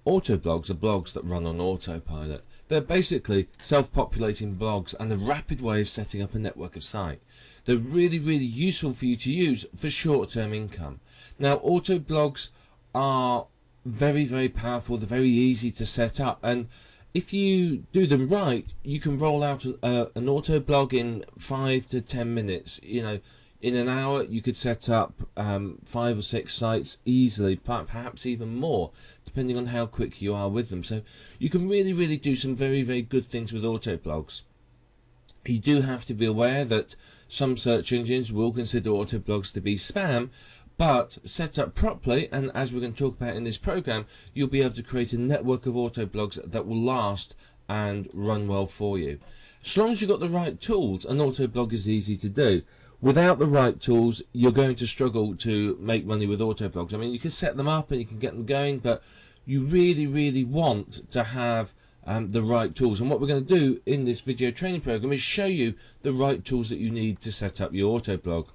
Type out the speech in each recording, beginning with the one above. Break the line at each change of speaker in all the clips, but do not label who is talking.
Auto blogs are blogs that run on autopilot. They're basically self-populating blogs and a rapid way of setting up a network of sites. They're really, really useful for you to use for short-term income. Now, auto blogs are very, very powerful. They're very easy to set up, and if you do them right, you can roll out an auto blog in 5 to 10 minutes. You know, in an hour you could set up 5 or 6 sites easily, perhaps even more, depending on how quick you are with them. So you can really, really do some very, very good things with auto blogs. You do have to be aware that some search engines will consider auto blogs to be spam, but set up properly, and as we're going to talk about in this program, you'll be able to create a network of auto blogs that will last and run well for you. As long as you've got the right tools, an auto blog is easy to do. Without the right tools, you're going to struggle to make money with auto blogs. I mean, you can set them up and you can get them going, but you really, really want to have the right tools. And what we're going to do in this video training program is show you the right tools that you need to set up your auto blog.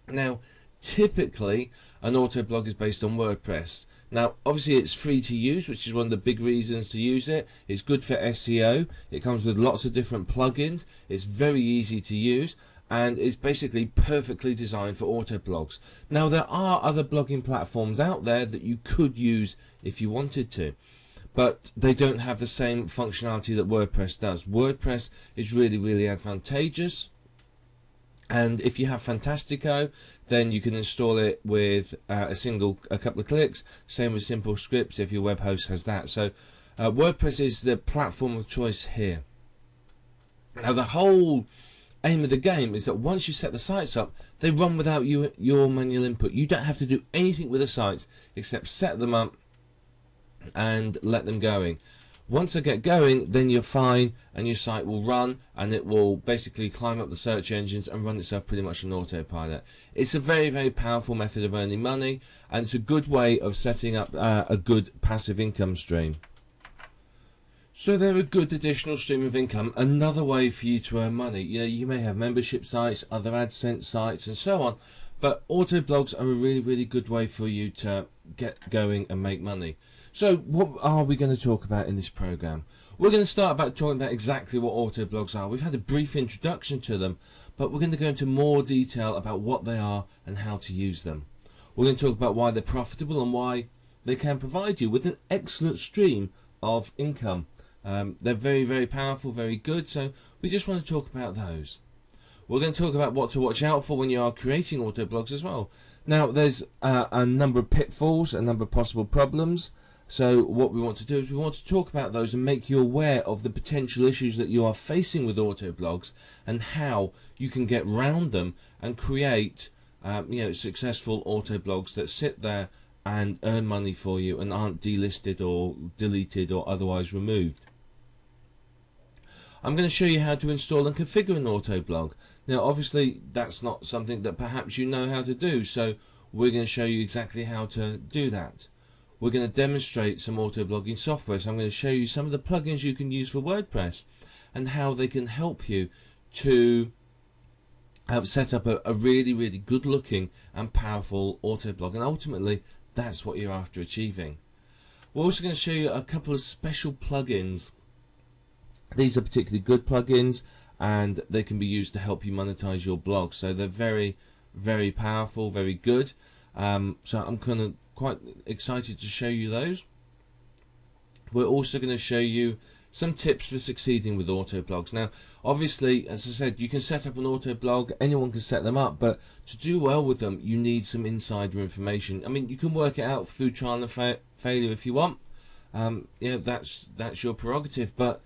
Now, typically an auto blog is based on WordPress. Now, obviously it's free to use, which is one of the big reasons to use it. It's good for SEO. It comes with lots of different plugins. It's very easy to use, and it's basically perfectly designed for auto blogs. Now, there are other blogging platforms out there that you could use if you wanted to, but they don't have the same functionality that WordPress does. WordPress is really, really advantageous. And if you have Fantastico, then you can install it with a couple of clicks. Same with Simple Scripts if your web host has that. So WordPress is the platform of choice here. Now, the whole aim of the game is that once you set the sites up, they run without your manual input. You don't have to do anything with the sites except set them up and let them going. Once they get going, then you're fine, and your site will run, and it will basically climb up the search engines and run itself pretty much on autopilot. It's a very, very powerful method of earning money, and it's a good way of setting up a good passive income stream. So they're a good additional stream of income, another way for you to earn money. You know, you may have membership sites, other AdSense sites, and so on, but auto blogs are a really, really good way for you to get going and make money. So what are we going to talk about in this program? We're going to start by talking about exactly what auto blogs are. We've had a brief introduction to them, but we're going to go into more detail about what they are and how to use them. We're going to talk about why they're profitable and why they can provide you with an excellent stream of income. They're very, very powerful, very good, so we just want to talk about those. We're going to talk about what to watch out for when you are creating auto blogs as well. Now, there's a number of pitfalls, a number of possible problems. So what we want to do is we want to talk about those and make you aware of the potential issues that you are facing with auto blogs and how you can get around them and create successful auto blogs that sit there and earn money for you and aren't delisted or deleted or otherwise removed. I'm going to show you how to install and configure an auto blog. Now, obviously that's not something that perhaps you know how to do, so we're going to show you exactly how to do that. We're going to demonstrate some auto blogging software, so I'm going to show you some of the plugins you can use for WordPress and how they can help you to set up a really, really good looking and powerful auto blog, and ultimately that's what you're after achieving. We're also going to show you a couple of special plugins. These are particularly good plugins and they can be used to help you monetize your blog, so they're very, very powerful, very good. So I'm quite excited to show you those. We're also going to show you some tips for succeeding with auto blogs. Now, obviously, as I said, you can set up an auto blog, anyone can set them up, but to do well with them, you need some insider information. I mean, you can work it out through trial and failure if you want. That's your prerogative, but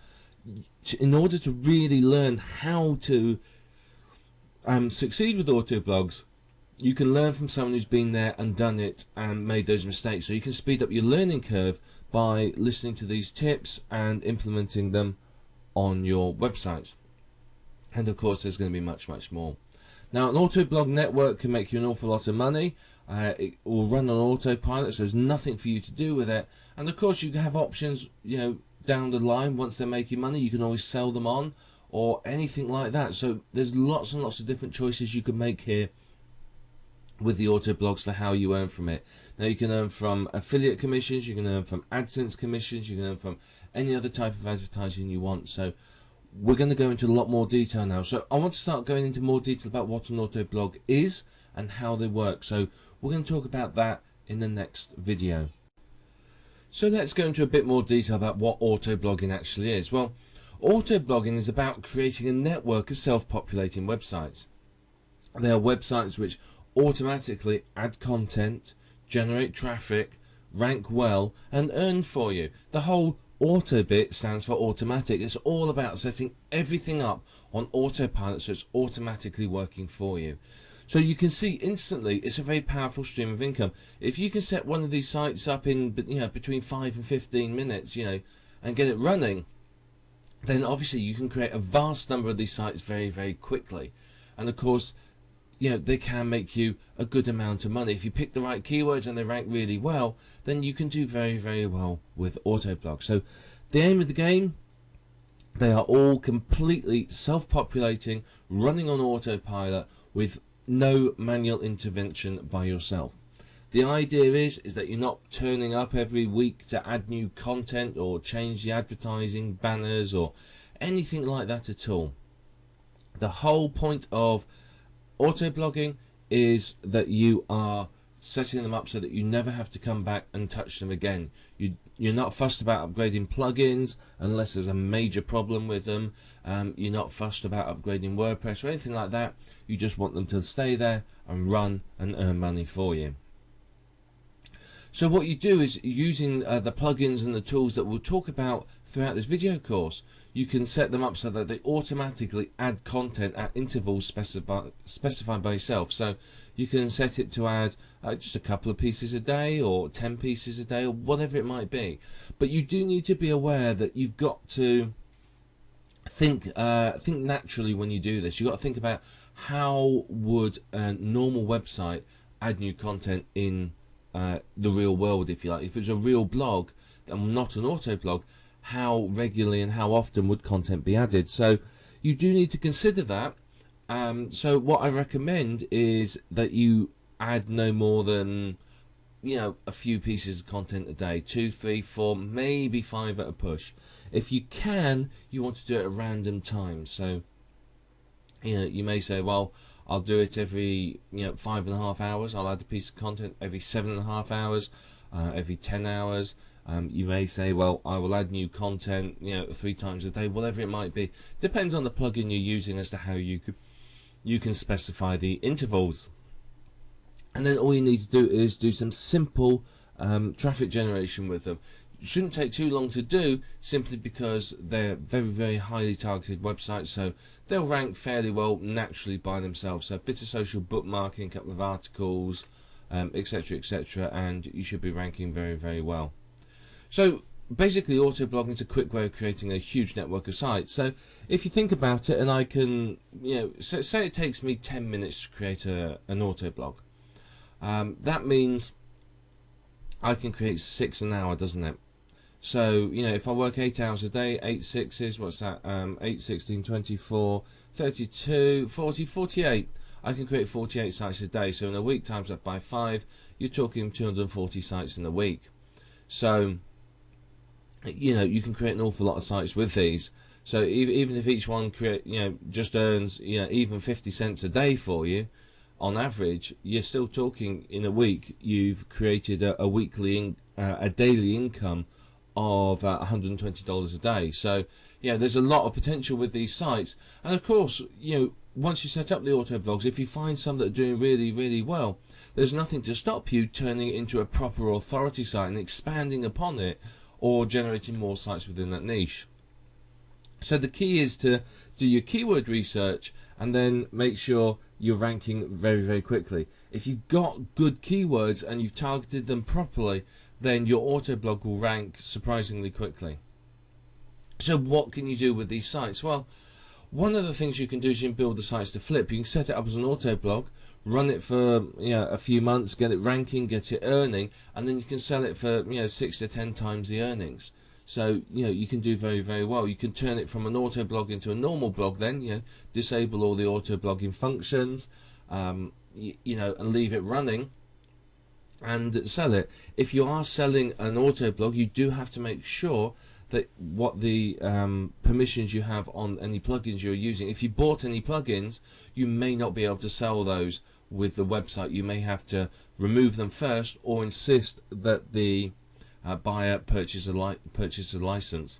in order to really learn how to succeed with auto blogs, you can learn from someone who's been there and done it and made those mistakes. So you can speed up your learning curve by listening to these tips and implementing them on your websites. And of course, there's going to be much, much more. Now, an auto blog network can make you an awful lot of money. It will run on autopilot, so there's nothing for you to do with it. And of course, you can have options, down the line. Once they're making money, you can always sell them on or anything like that. So there's lots and lots of different choices you can make here with the auto blogs for how you earn from it. Now you can earn from affiliate commissions, you can earn from AdSense commissions, you can earn from any other type of advertising you want. So we're going to go into a lot more detail now. So I want to start going into more detail about what an auto blog is and how they work. So we're going to talk about that in the next video. So let's go into a bit more detail about what auto blogging actually is. Well, auto blogging is about creating a network of self-populating websites. They are websites which automatically add content, generate traffic, rank well, and earn for you. The whole auto bit stands for automatic. It's all about setting everything up on autopilot so it's automatically working for you. So you can see instantly it's a very powerful stream of income. If you can set one of these sites up in between 5 and 15 minutes, and get it running, then obviously you can create a vast number of these sites very, very quickly. And of course, they can make you a good amount of money. If you pick the right keywords and they rank really well, then you can do very, very well with auto blogs. So the aim of the game, they are all completely self-populating, running on autopilot with no manual intervention by yourself. The idea is that you're not turning up every week to add new content or change the advertising banners or anything like that at all. The whole point of auto blogging is that you are setting them up so that you never have to come back and touch them again. You're not fussed about upgrading plugins unless there's a major problem with them. You're not fussed about upgrading WordPress or anything like that. You just want them to stay there and run and earn money for you. So what you do is, using the plugins and the tools that we'll talk about throughout this video course, you can set them up so that they automatically add content at intervals specified by yourself. So you can set it to add just a couple of pieces a day or 10 pieces a day or whatever it might be. But you do need to be aware that you've got to think naturally when you do this. You've got to think about how would a normal website add new content in the real world, if you like. If it was a real blog and not an auto blog, how regularly and how often would content be added? So you do need to consider that. So what I recommend is that you add no more than a few pieces of content a day, 2, 3, 4, maybe 5 at a push. If you can, you want to do it at random times. So you may say, well, I'll do it every 5.5 hours. I'll add a piece of content every 7.5 hours, every 10 hours. You may say, well, I will add new content 3 times a day, whatever it might be. Depends on the plugin you're using as to how you can specify the intervals. And then all you need to do is do some simple traffic generation with them. It shouldn't take too long to do, simply because they're very, very highly targeted websites, so they'll rank fairly well naturally by themselves. So a bit of social bookmarking, a couple of articles, etc., etc., and you should be ranking very, very well. So basically, auto blogging is a quick way of creating a huge network of sites. So if you think about it, and I can, say it takes me 10 minutes to create an auto blog. That means I can create 6 an hour, doesn't it? So if I work 8 hours a day, 8 6s, what's that? 8, 16, 24, 32, 40, 48. I can create 48 sites a day. So in a week, times that by 5, you're talking 240 sites in a week. So you can create an awful lot of sites with these. So even if each one just earns even 50 cents a day for you, on average, you're still talking in a week you've created a daily income of $120 a day. So there's a lot of potential with these sites. And of course, once you set up the auto blogs, if you find some that are doing really, really well, there's nothing to stop you turning it into a proper authority site and expanding upon it, or generating more sites within that niche. So the key is to do your keyword research and then make sure you're ranking very, very quickly. If you've got good keywords and you've targeted them properly, then your auto blog will rank surprisingly quickly. So what can you do with these sites? Well, one of the things you can do is you can build the sites to flip. You can set it up as an auto blog, run it for a few months, get it ranking, get it earning, and then you can sell it for 6 to 10 times the earnings. So you can do very, very well. You can turn it from an auto blog into a normal blog, then disable all the auto blogging functions, and leave it running and sell it. If you are selling an auto blog, you do have to make sure that what the permissions you have on any plugins you're using. If you bought any plugins, you may not be able to sell those with the website. You may have to remove them first, or insist that the buyer purchase a license.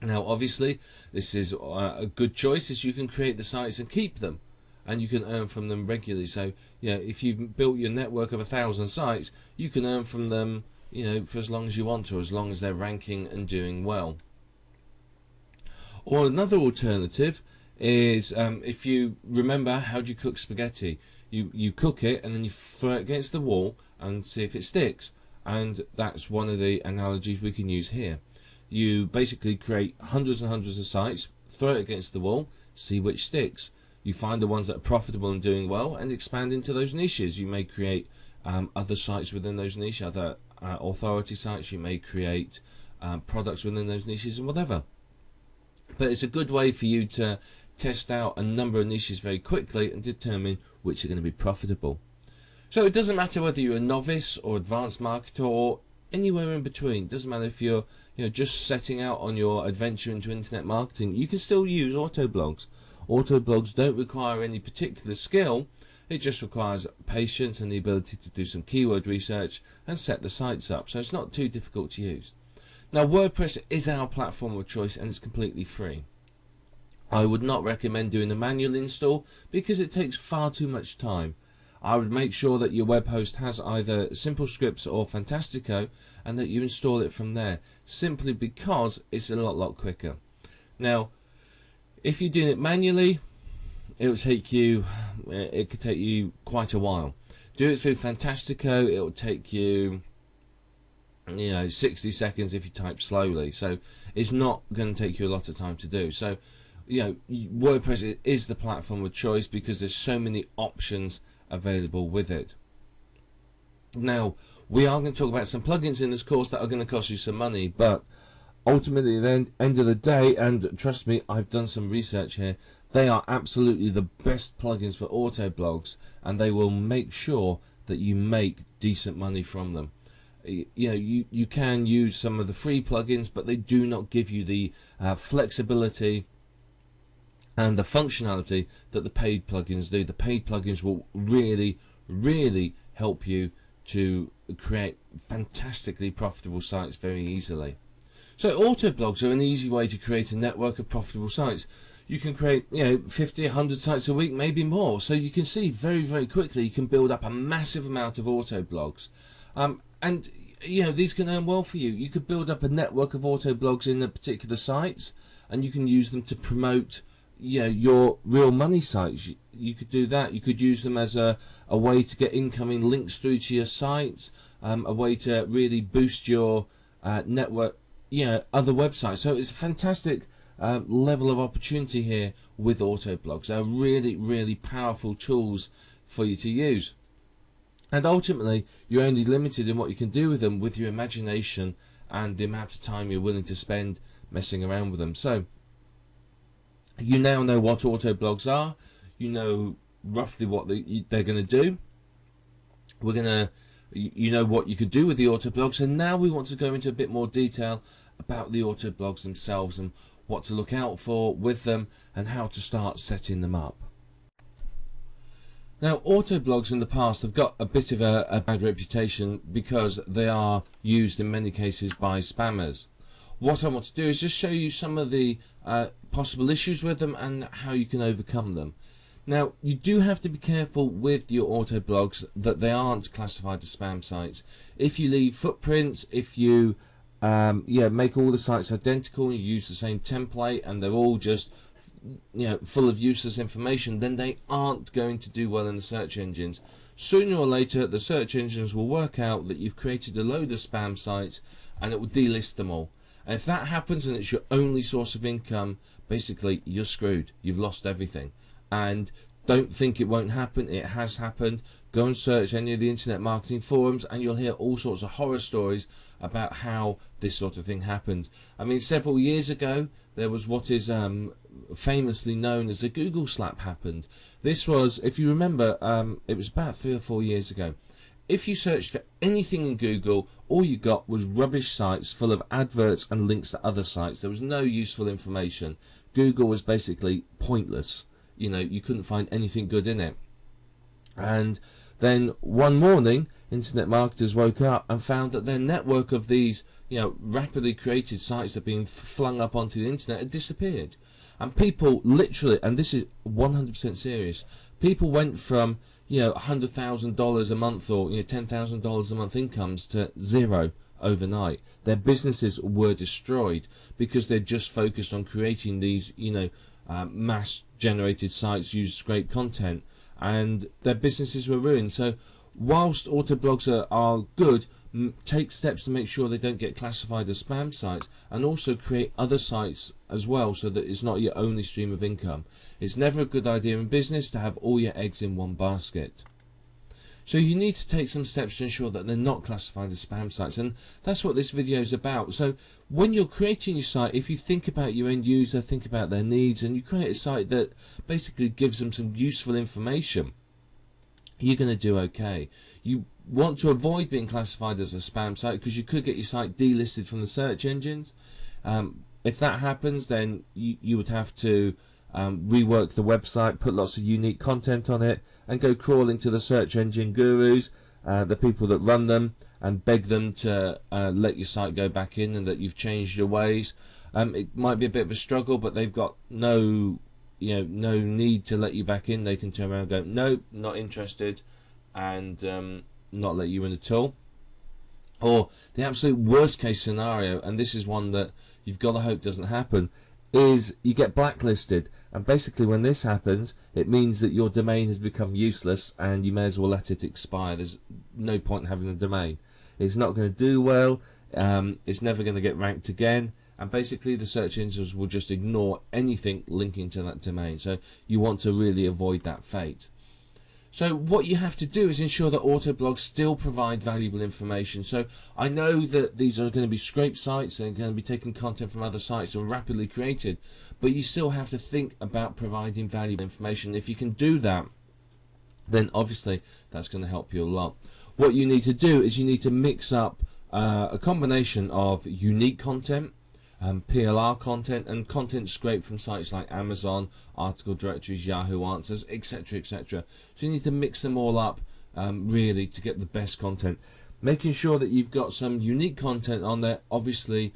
Now obviously this is a good choice, as you can create the sites and keep them, and you can earn from them regularly. So if you've built your network of 1,000 sites, you can earn from them for as long as you want to, as long as they're ranking and doing well. Or another alternative is, if you remember, how do you cook spaghetti? You cook it and then you throw it against the wall and see if it sticks. And that's one of the analogies we can use here. You basically create hundreds and hundreds of sites, throw it against the wall, see which sticks. You find the ones that are profitable and doing well, and expand into those niches. You may create other sites within those niches, other authority sites. You may create products within those niches and whatever. But it's a good way for you to test out a number of niches very quickly and determine which are going to be profitable. So it doesn't matter whether you're a novice or advanced marketer or anywhere in between. It doesn't matter if you're just setting out on your adventure into internet marketing. You can still use auto blogs. Auto blogs don't require any particular skill. It just requires patience and the ability to do some keyword research and set the sites up. So it's not too difficult to use. Now WordPress is our platform of choice, and it's completely free. I would not recommend doing a manual install because it takes far too much time. I would make sure that your web host has either Simple Scripts or Fantastico, and that you install it from there, simply because it's a lot quicker. Now if you're doing it manually, it could take you quite a while. Do it through Fantastico, it will take you 60 seconds if you type slowly. So it's not going to take you a lot of time to do. So WordPress is the platform of choice because there's so many options available with it. Now we are going to talk about some plugins in this course that are going to cost you some money, but ultimately at the end of the day, and trust me, I've done some research here, they are absolutely the best plugins for auto blogs, and they will make sure that you make decent money from them. You can use some of the free plugins, but they do not give you the flexibility and the functionality that the paid plugins do. The paid plugins will really help you to create fantastically profitable sites very easily. So auto blogs are an easy way to create a network of profitable sites. You can create 50, 100 sites a week, maybe more. So you can see very quickly you can build up a massive amount of auto blogs. And these can earn well for you. You could build up a network of auto blogs in a particular sites, and you can use them to promote your real money sites. You could do that. You could use them as a way to get incoming links through to your sites, a way to really boost your network, other websites. So it's a fantastic level of opportunity here with auto blogs. They're really powerful tools for you to use. And ultimately, you're only limited in what you can do with them with your imagination and the amount of time you're willing to spend messing around with them. So you now know what auto blogs are. You know roughly what they're going to do. You know what you could do with the auto blogs, and now we want to go into a bit more detail about the auto blogs themselves and what to look out for with them and how to start setting them up. Now, auto blogs in the past have got a bit of a bad reputation because they are used in many cases by spammers. What I want to do is just show you some of the possible issues with them and how you can overcome them. Now, you do have to be careful with your auto blogs that they aren't classified as spam sites. If you leave footprints, if you make all the sites identical and you use the same template and they're all just full of useless information, then they aren't going to do well in the search engines. Sooner or later the search engines will work out that you've created a load of spam sites and it will delist them all. And if that happens and it's your only source of income, basically you're screwed. You've lost everything. And don't think it won't happen. It has happened. Go and search any of the internet marketing forums and you'll hear all sorts of horror stories about how this sort of thing happens. I mean, several years ago there was what is famously known as the Google slap happened. This was, if you remember, it was about 3 or 4 years ago. If you searched for anything in Google, all you got was rubbish sites full of adverts and links to other sites. There was no useful information. Google was basically pointless. You know, you couldn't find anything good in it. And then one morning, internet marketers woke up and found that their network of these, you know, rapidly created sites that had been flung up onto the internet had disappeared. And people literally, and this is 100% serious, people went from, you know, $100,000 a month or, you know, $10,000 a month incomes to zero overnight. Their businesses were destroyed because they're just focused on creating these, you know, mass generated sites, use great content, and their businesses were ruined. So whilst auto blogs are good, take steps to make sure they don't get classified as spam sites, and also create other sites as well so that it's not your only stream of income. It's never a good idea in business to have all your eggs in one basket. So you need to take some steps to ensure that they're not classified as spam sites, and that's what this video is about. So when you're creating your site, if you think about your end user, think about their needs, and you create a site that basically gives them some useful information, you're going to do okay. You want to avoid being classified as a spam site because you could get your site delisted from the search engines. If that happens, then you would have to rework the website, put lots of unique content on it, and go crawling to the search engine gurus, the people that run them, and beg them to let your site go back in and that you've changed your ways. It might be a bit of a struggle, but they've got no need to let you back in. They can turn around and go, nope, not interested, and not let you in at all. Or the absolute worst case scenario, and this is one that you've got to hope doesn't happen, is you get blacklisted. And basically when this happens, it means that your domain has become useless and you may as well let it expire. There's no point in having a domain. It's not going to do well, it's never going to get ranked again, and basically the search engines will just ignore anything linking to that domain. So you want to really avoid that fate. So what you have to do is ensure that auto blogs still provide valuable information. So I know that these are going to be scrape sites and going to be taking content from other sites and rapidly created, but you still have to think about providing valuable information. If you can do that, then obviously that's going to help you a lot. What you need to do is you need to mix up a combination of unique content, PLR content, and content scraped from sites like Amazon, article directories, Yahoo Answers, etc., etc. So you need to mix them all up really to get the best content. Making sure that you've got some unique content on there obviously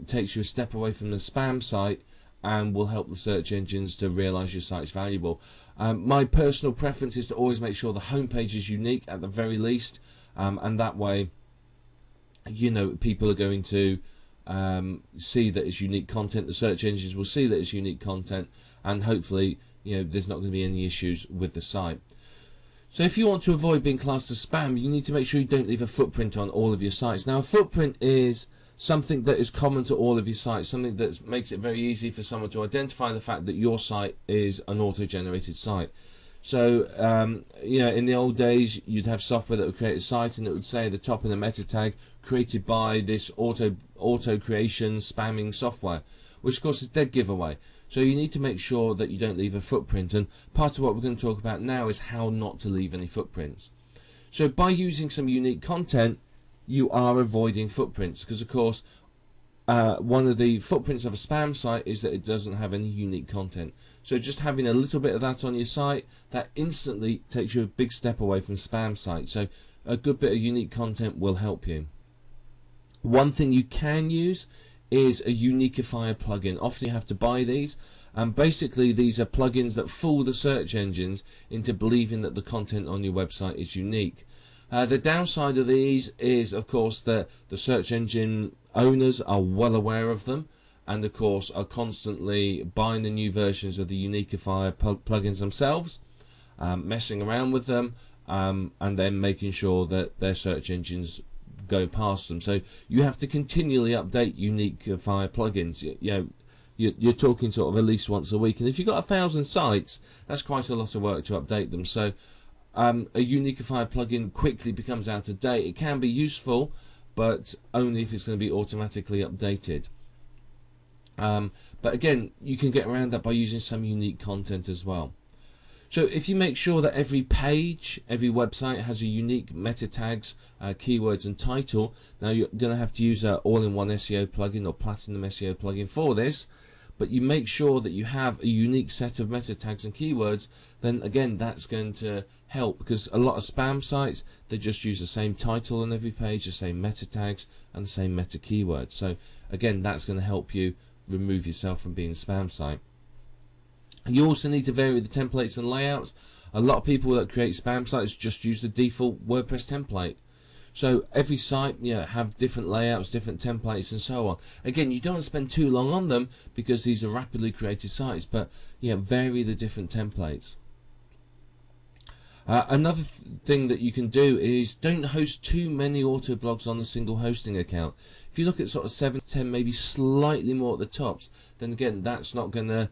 takes you a step away from the spam site and will help the search engines to realize your site's valuable. My personal preference is to always make sure the homepage is unique at the very least, and that way, you know, people are going to see that it's unique content. The search engines will see that it's unique content, and hopefully, you know, there's not going to be any issues with the site. So if you want to avoid being classed as spam, you need to make sure you don't leave a footprint on all of your sites. Now, a footprint is something that is common to all of your sites, something that makes it very easy for someone to identify the fact that your site is an auto-generated site. So, you know, in the old days, you'd have software that would create a site and it would say at the top in the meta tag, created by this auto creation spamming software, which of course is dead giveaway. So you need to make sure that you don't leave a footprint, and part of what we're going to talk about now is how not to leave any footprints. So by using some unique content, you are avoiding footprints, because of course one of the footprints of a spam site is that it doesn't have any unique content. So just having a little bit of that on your site, that instantly takes you a big step away from spam sites. So a good bit of unique content will help you. One thing you can use is a uniqueifier plugin. Often you have to buy these, and basically these are plugins that fool the search engines into believing that the content on your website is unique. The downside of these is, of course, that the search engine owners are well aware of them, and of course are constantly buying the new versions of the uniqueifier plugins themselves, messing around with them, and then making sure that their search engines go past them. So you have to continually update uniqueifier plugins. You know, you're talking sort of at least once a week, and if you've got 1,000 sites, that's quite a lot of work to update them. So a uniqueifier plugin quickly becomes out of date. It can be useful, but only if it's going to be automatically updated. But again, you can get around that by using some unique content as well. So if you make sure that every page, every website has a unique meta tags, keywords and title, now you're going to have to use an all-in-one SEO plugin or Platinum SEO plugin for this, but you make sure that you have a unique set of meta tags and keywords, then again that's going to help, because a lot of spam sites, they just use the same title on every page, the same meta tags and the same meta keywords. So again, that's going to help you remove yourself from being a spam site. You also need to vary the templates and layouts. A lot of people that create spam sites just use the default WordPress template. So every site, have different layouts, different templates and so on. Again, you don't want to spend too long on them because these are rapidly created sites, but vary the different templates. Another thing that you can do is don't host too many auto blogs on a single hosting account. If you look at sort of 7 to 10, maybe slightly more at the tops, then again that's not going to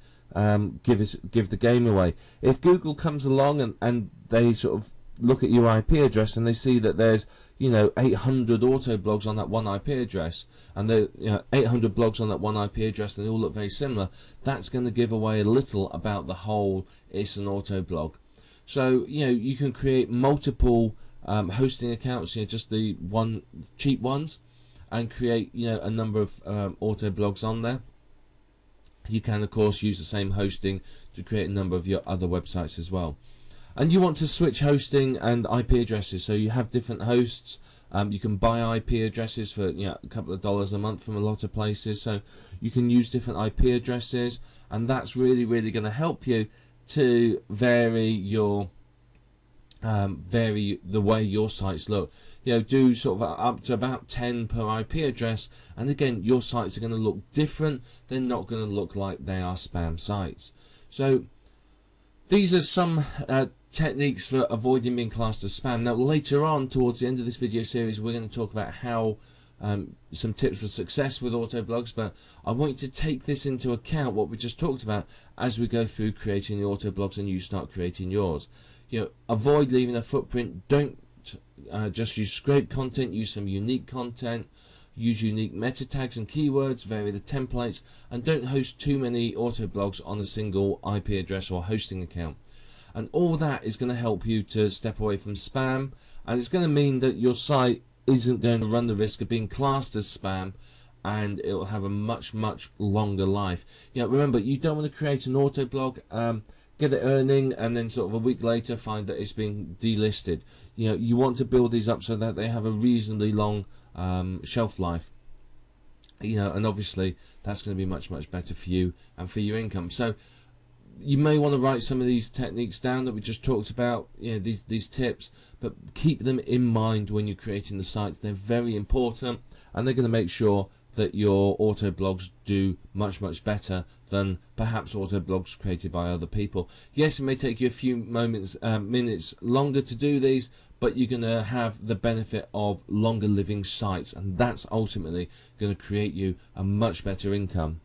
give the game away. If Google comes along and they sort of look at your IP address and they see that there's 800 auto blogs on that one IP address, and there 800 blogs on that one IP address, and they all look very similar, that's going to give away a little about the whole it's an auto blog. So you can create multiple hosting accounts, just the one cheap ones, and create a number of auto blogs on there. You can of course use the same hosting to create a number of your other websites as well. And you want to switch hosting and IP addresses, so you have different hosts. You can buy IP addresses for a couple of dollars a month from a lot of places, so you can use different IP addresses, and that's really going to help you to vary the way your sites look. Do sort of up to about 10 per IP address, and again your sites are going to look different. They're not going to look like they are spam sites. So these are some techniques for avoiding being classed as spam. Now later on, towards the end of this video series, we're going to talk about how some tips for success with auto blogs, but I want you to take this into account, what we just talked about, as we go through creating the auto blogs and you start creating yours. Avoid leaving a footprint. Don't just use scrape content, use some unique content, use unique meta tags and keywords, vary the templates, and don't host too many auto blogs on a single IP address or hosting account. And all that is going to help you to step away from spam, and it's going to mean that your site isn't going to run the risk of being classed as spam, and it will have a much longer life. Remember, you don't want to create an auto blog, get it earning, and then sort of a week later find that it's been delisted. You want to build these up so that they have a reasonably long shelf life. And obviously that's going to be much better for you and for your income. So you may want to write some of these techniques down that we just talked about, these tips, but keep them in mind when you're creating the sites. They're very important, and they're going to make sure that your auto blogs do much better than perhaps auto blogs created by other people. Yes, it may take you a few minutes longer to do these, but you're going to have the benefit of longer living sites, and that's ultimately going to create you a much better income.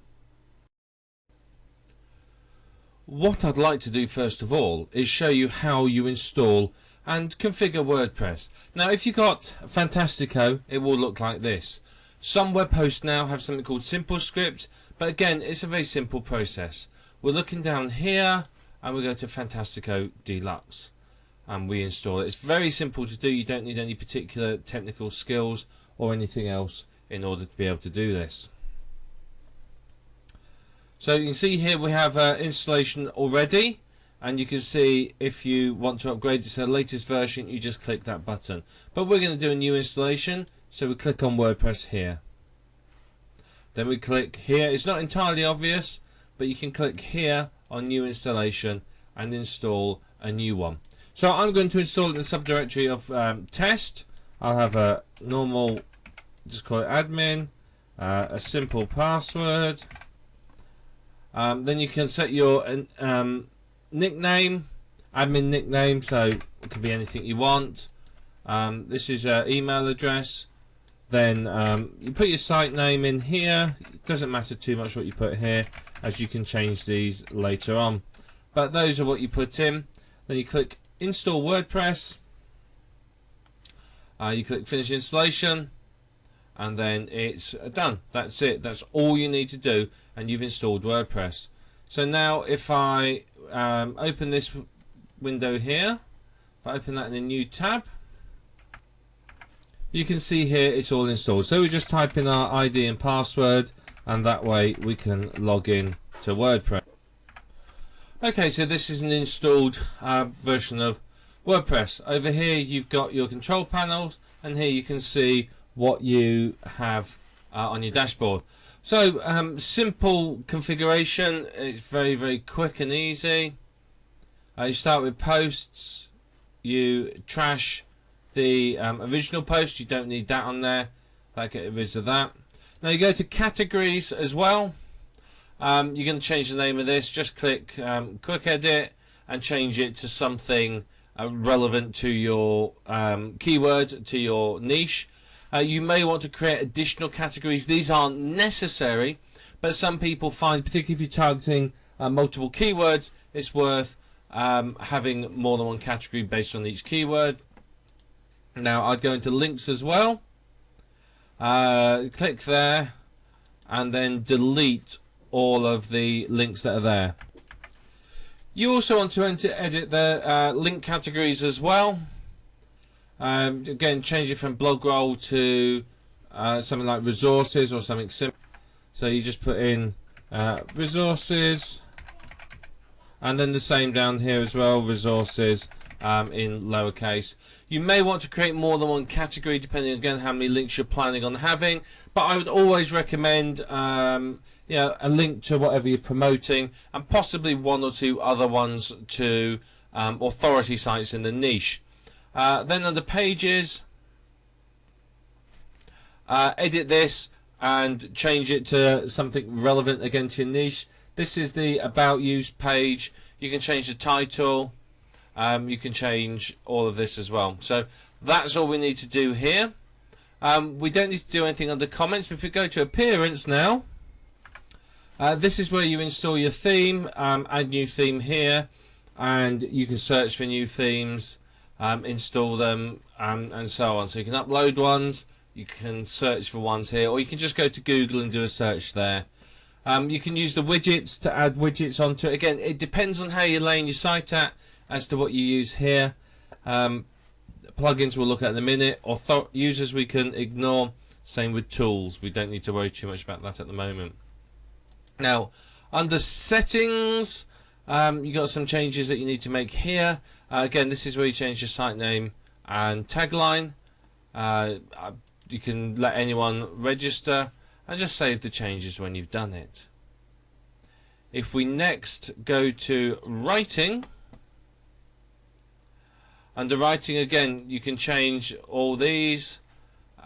What I'd like to do first of all is show you how you install and configure WordPress. Now if you've got Fantastico, it will look like this. Some web hosts now have something called Simple Script, but again it's a very simple process. We're looking down here and we go to Fantastico Deluxe and we install it. It's very simple to do. You don't need any particular technical skills or anything else in order to be able to do this. So you can see here we have installation already, and you can see if you want to upgrade to the latest version, you just click that button. But we're going to do a new installation, so we click on WordPress here. Then we click here. It's not entirely obvious, but you can click here on new installation and install a new one. So I'm going to install in the subdirectory of test. I'll have a normal, just call it admin, a simple password. Then you can set your nickname, admin nickname, so it can be anything you want. This is an email address. Then you put your site name in here. It doesn't matter too much what you put here, as you can change these later on. But those are what you put in. Then you click install WordPress. You click finish installation. and then it's done. That's it. That's all you need to do, and you've installed WordPress. So now if I open this window here, if I open that in a new tab, you can see here it's all installed. So we just type in our ID and password, and that way we can log in to WordPress. Okay, so this is an installed version of WordPress. Over here you've got your control panels, and here you can see what you have on your dashboard. So simple configuration. It's very, very quick and easy. You start with posts. You trash the original post. You don't need that on there. Get rid of that. Now you go to categories as well. You're going to change the name of this. Just click quick edit and change it to something relevant to your keyword, to your niche. You may want to create additional categories. These aren't necessary, but some people find, particularly if you're targeting multiple keywords, it's worth having more than one category based on each keyword. Now I'd go into links as well. Click there and then delete all of the links that are there. You also want to edit the link categories as well. Again, change it from blog roll to something like resources or something simple. So you just put in resources, and then the same down here as well, resources in lowercase. You may want to create more than one category depending again how many links you're planning on having, but I would always recommend a link to whatever you're promoting, and possibly one or two other ones to authority sites in the niche. Then under pages, edit this and change it to something relevant again to your niche. This is the About You page. You can change the title. You can change all of this as well. So that's all we need to do here. We don't need to do anything under comments, but if we go to appearance now, this is where you install your theme, add new theme here, and you can search for new themes, install them, and so on. So you can upload ones, you can search for ones here, or you can just go to Google and do a search there. You can use the widgets to add widgets onto it. Again, it depends on how you're laying your site at as to what you use here. Plugins we'll look at in a minute. Users we can ignore. Same with tools. We don't need to worry too much about that at the moment. Now, under settings, you got some changes that you need to make here. Again, this is where you change your site name and tagline. You can let anyone register and just save the changes when you've done it. If we next go to writing, under writing again you can change all these.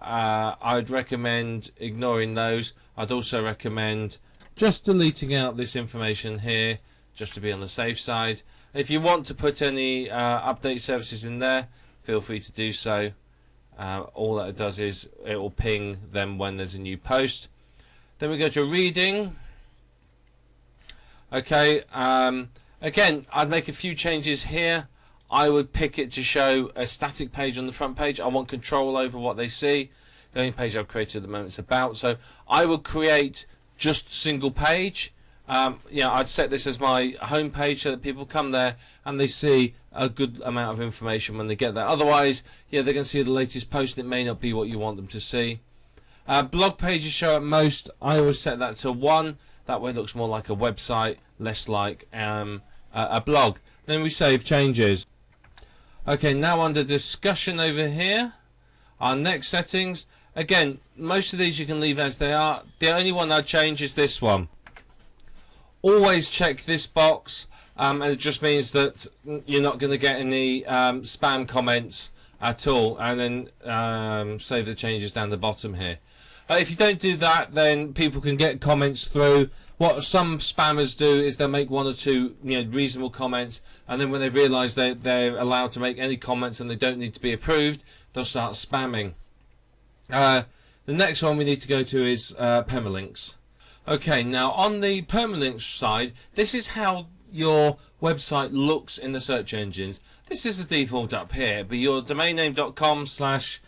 I'd recommend ignoring those. I'd also recommend just deleting out this information here just to be on the safe side. If you want to put any update services in there, feel free to do so. All that it does is it will ping them when there's a new post. Then we go to reading. Okay, again I'd make a few changes here. I would pick it to show a static page on the front page. I want control over what they see. The only page I've created at the moment is about, so I would create just a single page. I'd set this as my home page so that people come there and they see a good amount of information when they get there. Otherwise, they're going to see the latest post and it may not be what you want them to see. Blog pages show at most. I always set that to 1. That way it looks more like a website, less like a blog. Then we save changes. Okay, now under discussion over here, our next settings. Again, most of these you can leave as they are. The only one I'd change is this one. Always check this box, and it just means that you're not going to get any spam comments at all. And then save the changes down the bottom here. If you don't do that, then people can get comments through. What some spammers do is they'll make 1 or 2 reasonable comments, and then when they realise they're allowed to make any comments and they don't need to be approved, they'll start spamming. The next one we need to go to is permalinks. Okay, now on the permalinks side, this is how your website looks in the search engines. This is the default up here, but your domainname.com/Captivate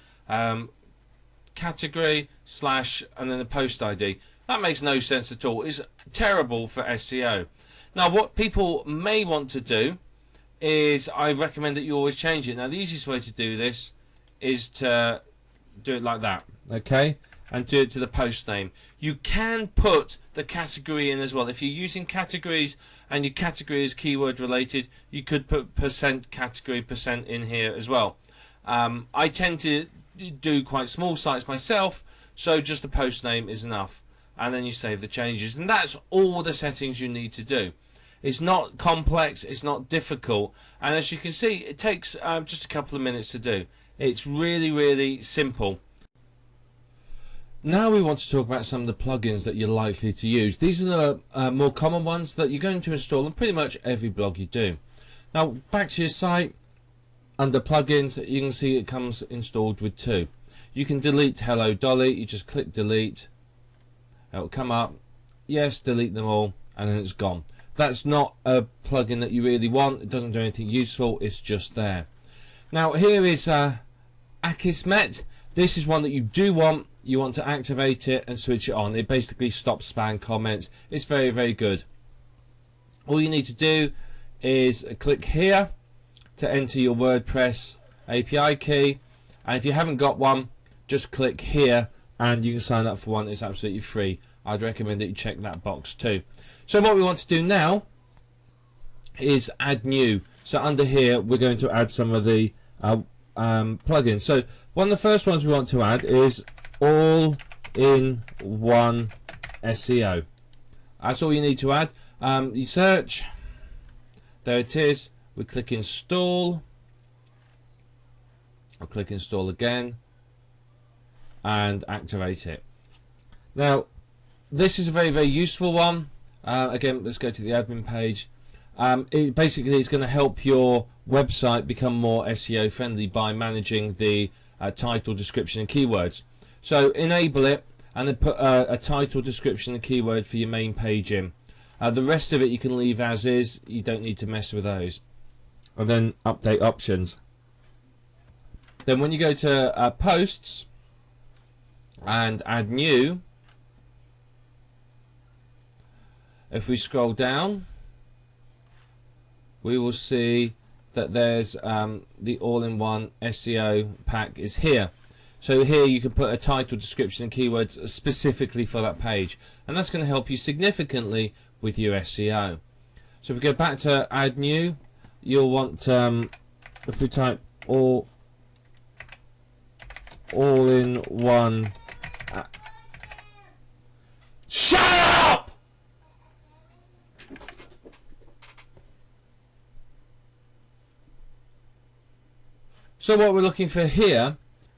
category slash and then the post ID. That makes no sense at all. It's terrible for SEO. Now what people may want to do is, I recommend that you always change it. Now the easiest way to do this is to do it like that, okay, and do it to the post name. You can put the category in as well. If you're using categories and your category is keyword related, you could put %category % in here as well. I tend to do quite small sites myself, so just the post name is enough, and then you save the changes, and that's all the settings you need to do. It's not complex, it's not difficult, and as you can see, it takes just a couple of minutes to do. It's really simple. Now we want to talk about some of the plugins that you're likely to use. These are the more common ones that you're going to install on pretty much every blog you do. Now back to your site, under plugins you can see it comes installed with 2. You can delete Hello Dolly, you just click delete, it'll come up, yes, delete them all, and then it's gone. That's not a plugin that you really want, it doesn't do anything useful, it's just there. Now here is Akismet. This is one that you do want. You want to activate it and switch it on. It basically stops spam comments. It's very good. All you need to do is click here to enter your WordPress API key, and if you haven't got one, just click here and you can sign up for one. It's absolutely free. I'd recommend that you check that box too. So what we want to do now is add new. So under here we're going to add some of the plugins. So one of the first ones we want to add is all-in-one SEO. That's all you need to add. You search, there it is, we click install, I'll click install again and activate it. Now this is a very useful one. Again, let's go to the admin page. It basically is going to help your website become more SEO friendly by managing the title, description and keywords. So enable it and then put a title, description and keyword for your main page in. The rest of it you can leave as is, you don't need to mess with those. And then update options. Then when you go to posts and add new, if we scroll down we will see that there's the all-in-one SEO pack is here. So here you can put a title, description and keywords specifically for that page, and that's going to help you significantly with your SEO. So if we go back to add new, you'll want, if we type all-in-one, shut up! So what we're looking for here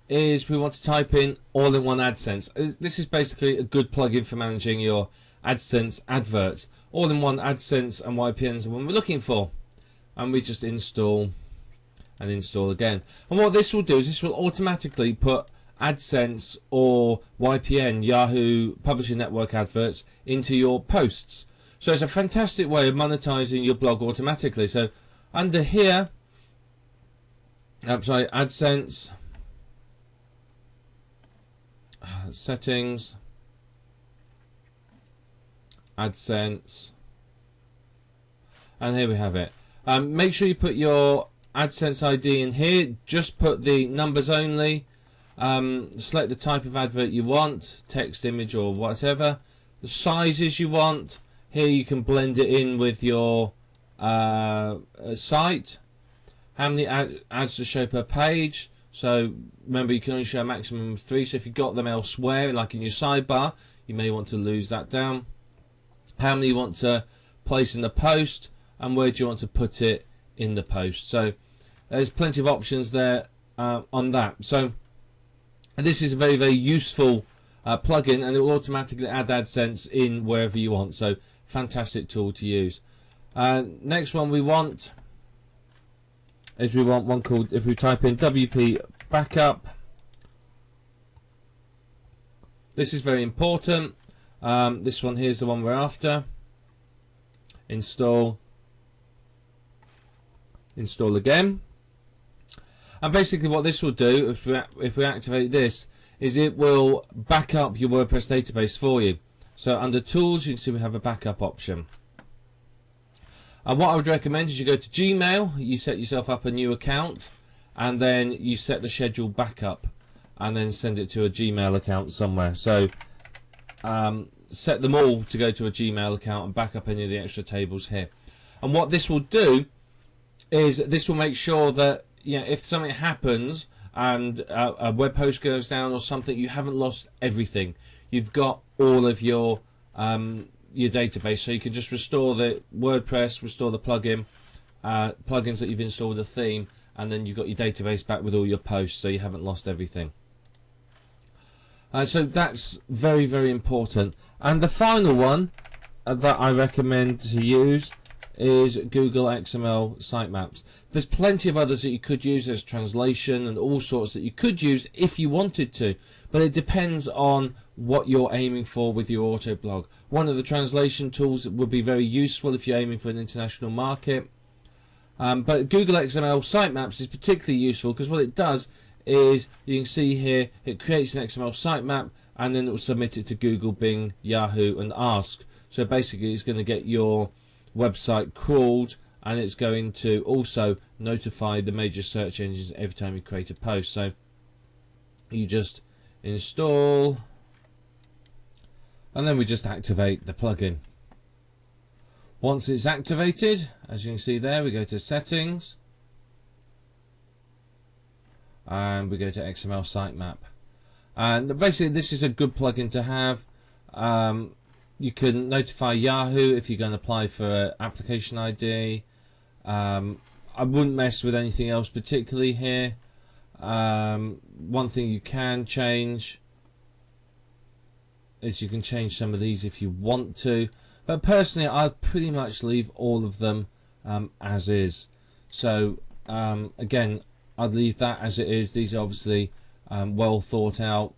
is we want to type in all-in-one AdSense. This is basically a good plugin for managing your AdSense adverts. All-in-one AdSense and YPNs are what we're looking for. And we just install and install again. And what this will do is this will automatically put AdSense or YPN, Yahoo Publishing Network adverts into your posts. So it's a fantastic way of monetizing your blog automatically. So under here, AdSense, settings, AdSense, and here we have it. Make sure you put your AdSense ID in here. Just put the numbers only. Select the type of advert you want, text, image or whatever. The sizes you want. Here you can blend it in with your site. How many ads to show per page. So remember, you can only show a maximum of 3. So if you've got them elsewhere, like in your sidebar, you may want to lose that down. How many you want to place in the post, and where do you want to put it in the post. So there's plenty of options there on that. So this is a very useful plugin, and it will automatically add AdSense in wherever you want. So fantastic tool to use. Next one we want is we want one called, if we type in WP Backup, this is very important. This one here is the one we're after. Install again, and basically what this will do, if we activate this, is it will back up your WordPress database for you. So under Tools, you can see we have a backup option. And what I would recommend is you go to Gmail, you set yourself up a new account, and then you set the schedule backup, and then send it to a Gmail account somewhere. So set them all to go to a Gmail account and back up any of the extra tables here. And what this will do is this will make sure that, you know, if something happens and a web host goes down or something, you haven't lost everything. You've got all of your database, so you can just restore the WordPress, restore the plugins that you've installed, the theme, and then you've got your database back with all your posts, so you haven't lost everything. So that's very, very important. And the final one that I recommend to use is Google XML sitemaps. There's plenty of others that you could use. There's translation and all sorts that you could use if you wanted to, but it depends on what you're aiming for with your auto blog. One of the translation tools would be very useful if you're aiming for an international market, but Google XML sitemaps is particularly useful because what it does is, you can see here, it creates an XML sitemap and then it will submit it to Google, Bing, Yahoo and Ask. So basically it's going to get your website crawled, and it's going to also notify the major search engines every time you create a post. So you just install, and then we just activate the plugin. Once it's activated, as you can see there, we go to settings and we go to XML sitemap, and basically this is a good plugin to have. You can notify Yahoo if you're going to apply for an application ID. I wouldn't mess with anything else particularly here. One thing you can change is you can change some of these if you want to, but personally I'd pretty much leave all of them as is. So again, I'd leave that as it is. These are obviously well thought out,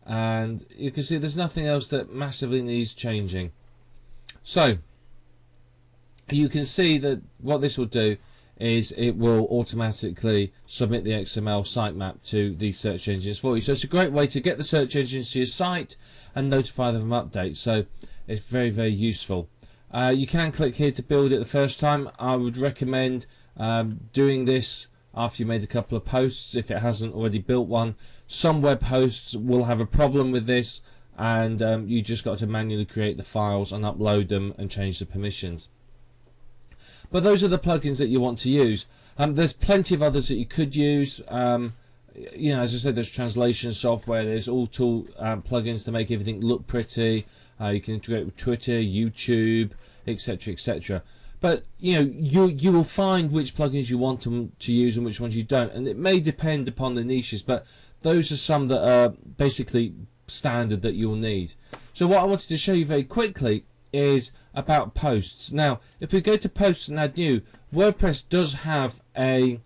and you can see there's nothing else that massively needs changing. So you can see that what this will do is it will automatically submit the XML sitemap to these search engines for you. So it's a great way to get the search engines to your site and notify them of updates. So it's very, very useful. You can click here to build it the first time. I would recommend doing this after you made a couple of posts if it hasn't already built one. Some web hosts will have a problem with this, and you just got to manually create the files and upload them and change the permissions. But those are the plugins that you want to use. There's plenty of others that you could use. You know, as I said, there's translation software, there's all tool plugins to make everything look pretty. You can integrate with Twitter, YouTube, etc., etc. But you know, you will find which plugins you want to use and which ones you don't, and it may depend upon the niches, but those are some that are basically standard that you'll need. So what I wanted to show you very quickly is about posts. Now, if we go to posts and add new, WordPress does have a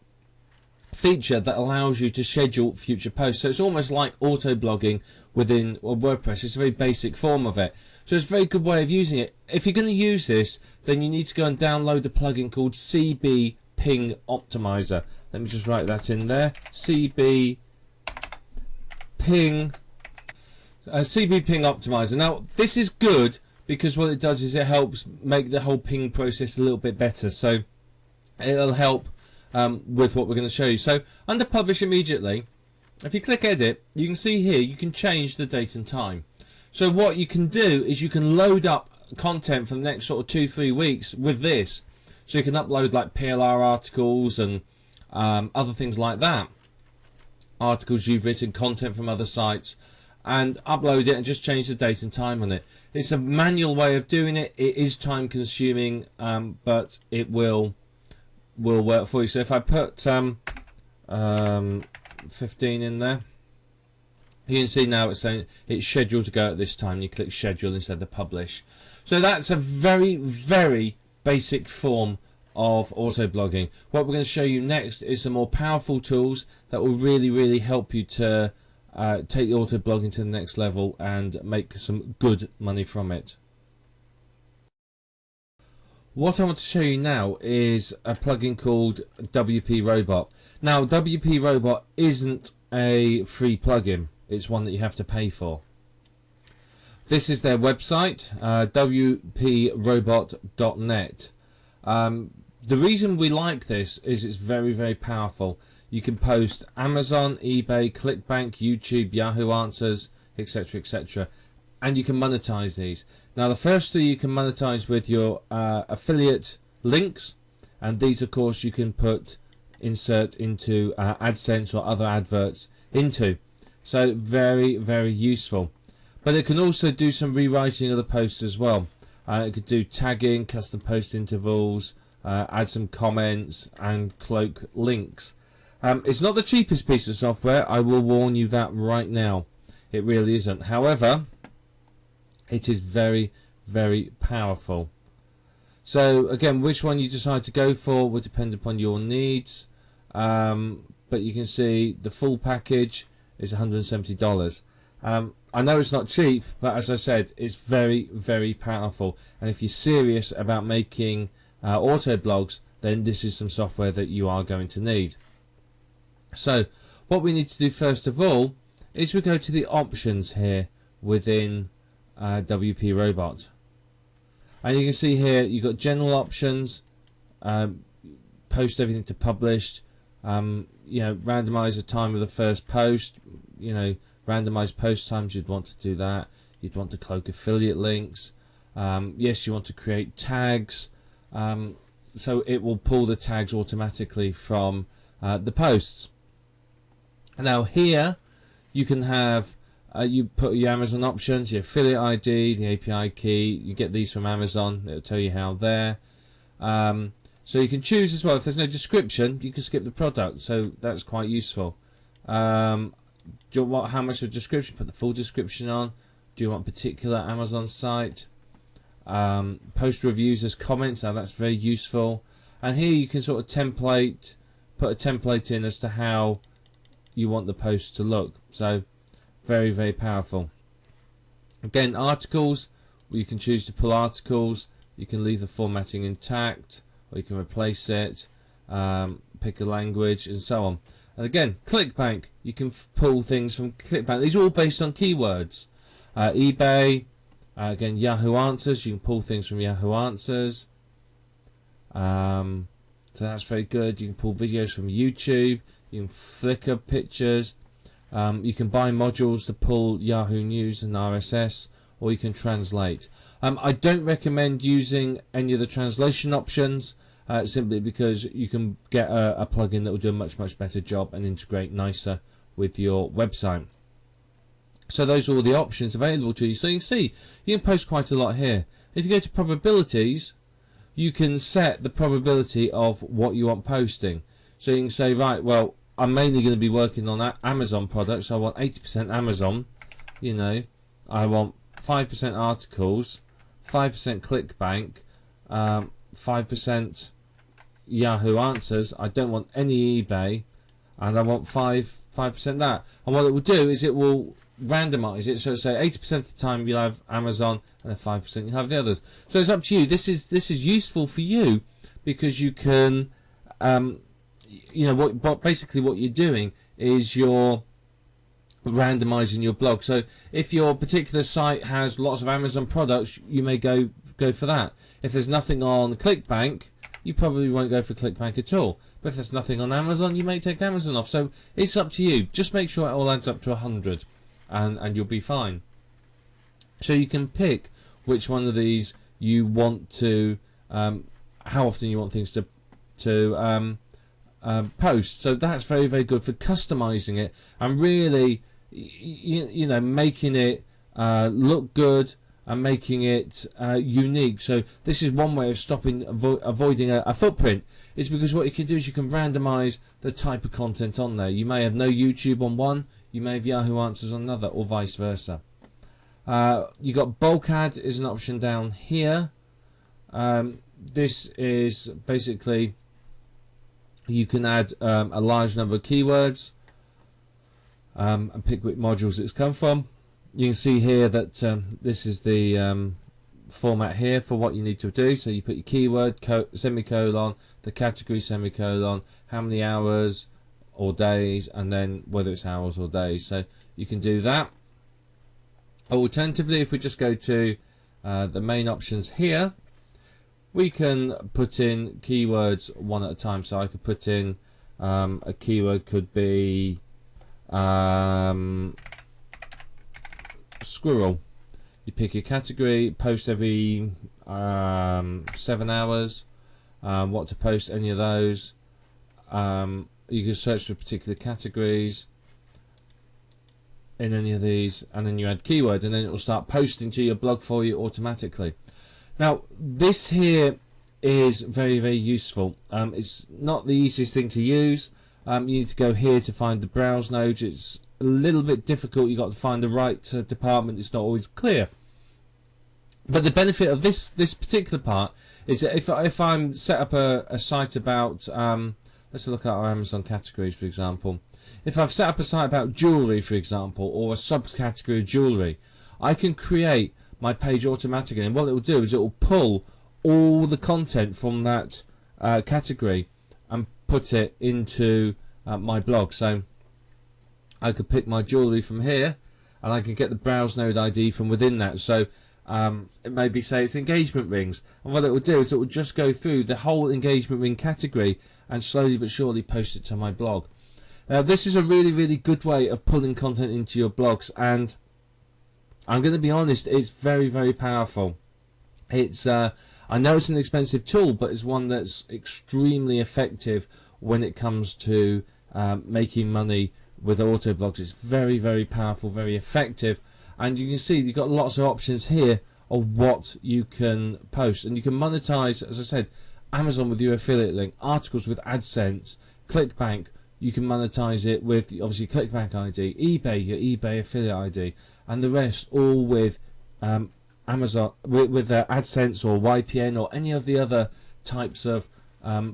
feature that allows you to schedule future posts. So it's almost like auto blogging within WordPress. It's a very basic form of it. So it's a very good way of using it. If you're going to use this, then you need to go and download a plugin called CB Ping Optimizer. Let me just write that in there. CB Ping Optimizer. Now, this is good because what it does is it helps make the whole ping process a little bit better. So it'll help with what we're going to show you. So under Publish Immediately, if you click Edit, you can see here you can change the date and time. So what you can do is you can load up content for the next sort of 2-3 weeks with this. So you can upload like PLR articles and other things like that. Articles you've written, content from other sites, and upload it and just change the date and time on it. It's a manual way of doing it. It is time consuming, but it will work for you. So if I put 15 in there, you can see now it's saying it's scheduled to go at this time. You click schedule instead of publish. So that's a very, very basic form of auto blogging. What we're going to show you next is some more powerful tools that will really, really help you to take the auto blogging to the next level and make some good money from it. What I want to show you now is a plugin called WP Robot. Now, WP Robot isn't a free plugin. it's one that you have to pay for. This is their website, wprobot.net. The reason we like this is it's very, very powerful. You can post Amazon, eBay, ClickBank, YouTube, Yahoo Answers, etc., etc., and you can monetize these. Now, the first two you can monetize with your affiliate links, and these, of course, you can insert into AdSense or other adverts into. So very, very useful. But it can also do some rewriting of the posts as well. It could do tagging, custom post intervals, add some comments, and cloak links. It's not the cheapest piece of software, I will warn you that right now. It really isn't. However, it is very, very powerful. So again, which one you decide to go for will depend upon your needs. But you can see the full package is $170. I know it's not cheap, but as I said, it's very, very powerful. And if you're serious about making auto blogs, then this is some software that you are going to need. So what we need to do first of all is we go to the options here within WP Robot. And you can see here you've got general options, post everything to published, randomize the time of the first post, randomize post times, you'd want to do that. You'd want to cloak affiliate links. Yes, you want to create tags. So it will pull the tags automatically from the posts. Now here you can have you put your Amazon options, your affiliate ID, the API key. You get these from Amazon. It'll tell you how there. So you can choose as well. If there's no description, you can skip the product. So that's quite useful. Do you want how much of a description? Put the full description on. Do you want a particular Amazon site? Post reviews as comments. Now that's very useful. And here you can sort of put a template in as to how you want the post to look. So very, very powerful. Again, articles. You can choose to pull articles. You can leave the formatting intact, or you can replace it. Pick a language and so on. And again, ClickBank, you can pull things from ClickBank. These are all based on keywords. eBay, again, Yahoo Answers, you can pull things from Yahoo Answers. So that's very good. You can pull videos from YouTube. You can Flickr pictures. You can buy modules to pull Yahoo News and RSS, or you can translate. I don't recommend using any of the translation options. Simply because you can get a plugin that will do a much, much better job and integrate nicer with your website. So those are all the options available to you. So you can see you can post quite a lot here. If you go to probabilities, you can set the probability of what you want posting. So you can say, right, well, I'm mainly going to be working on Amazon products. So I want 80% Amazon. I want 5% articles, 5% ClickBank, 5% Yahoo Answers. I don't want any eBay, and I want 5% that. And what it will do is it will randomize it. So say 80% of the time you'll have Amazon, and then 5% you'll have the others. So it's up to you. This is useful for you because you can, basically what you're doing is you're randomizing your blog. So if your particular site has lots of Amazon products, you may go for that. If there's nothing on ClickBank, you probably won't go for ClickBank at all. But if there's nothing on Amazon, you may take Amazon off. So it's up to you. Just make sure it all adds up to 100, and you'll be fine. So you can pick which one of these you want to, how often you want things to post. So that's very, very good for customizing it and really, making it look good and making it unique. So this is one way of avoiding a footprint, is because what you can do is you can randomize the type of content on there. You may have no YouTube on one, you may have Yahoo Answers on another, or vice versa. You got bulk ad is an option down here. This is basically you can add a large number of keywords and pick which modules it's come from. You can see here that this is the format here for what you need to do. So you put your keyword, semicolon, the category, semicolon, how many hours or days, and then whether it's hours or days. So you can do that. Alternatively, if we just go to the main options here, we can put in keywords one at a time. So I could put in a keyword could be squirrel. You pick your category, post every 7 hours, what to post, any of those. You can search for particular categories in any of these, and then you add keyword, and then it will start posting to your blog for you automatically. Now this here is very, very useful. It's not the easiest thing to use. You need to go here to find the browse node. It's a little bit difficult. You've got to find the right department. It's not always clear. But the benefit of this particular part is that if I'm set up a site about let's look at our Amazon categories, for example. If I've set up a site about jewellery, for example, or a subcategory of jewellery, I can create my page automatically, and what it will do is it will pull all the content from that category and put it into my blog. So I could pick my jewellery from here, and I can get the browse node ID from within that. So it maybe say it's engagement rings, and what it will do is it will just go through the whole engagement ring category and slowly but surely post it to my blog. Now this is a really, really good way of pulling content into your blogs, and I'm going to be honest, it's very, very powerful. It's I know it's an expensive tool, but it's one that's extremely effective when it comes to making money with auto blogs. It's very, very powerful, very effective, and you can see you've got lots of options here of what you can post, and you can monetize, as I said, Amazon with your affiliate link, articles with AdSense, ClickBank. You can monetize it with obviously ClickBank ID, eBay, your eBay affiliate ID, and the rest all with Amazon with AdSense or YPN or any of the other types of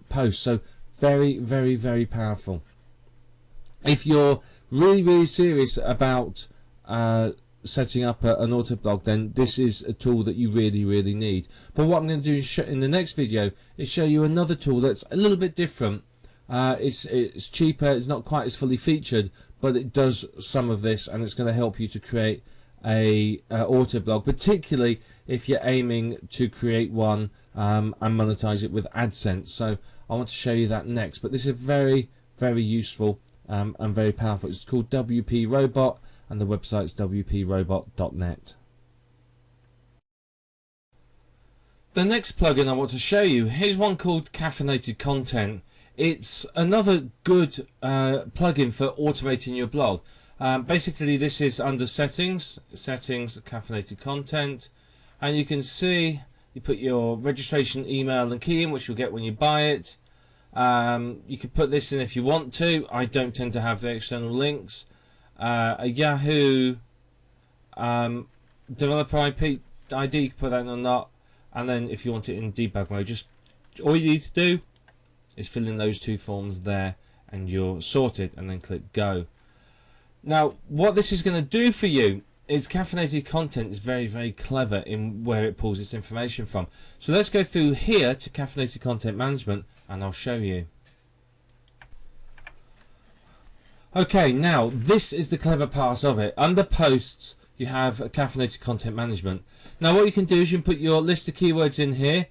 posts. So very, very, very powerful. If you're really, really serious about setting up an auto blog, then this is a tool that you really, really need. But what I'm going to do in the next video is show you another tool that's a little bit different. It's cheaper, it's not quite as fully featured, but it does some of this, and it's going to help you to create a auto blog, particularly if you're aiming to create one and monetize it with AdSense. So I want to show you that next, but this is very, very useful and very powerful. It's called WP Robot, and the website's wprobot.net. The next plugin I want to show you, here's one called Caffeinated Content. It's another good plugin for automating your blog. Basically this is under settings, caffeinated content, and you can see you put your registration email and key in, which you'll get when you buy it. You can put this in if you want to. I don't tend to have the external links. A Yahoo developer IP ID, you can put that in or not, and then if you want it in debug mode, just all you need to do is fill in those two forms there and you're sorted, and then click go. Now what this is going to do for you is caffeinated content is very, very clever in where it pulls its information from. So let's go through here to caffeinated content management and I'll show you. Okay, now this is the clever part of it. Under posts you have caffeinated content management. Now what you can do is you can put your list of keywords in here.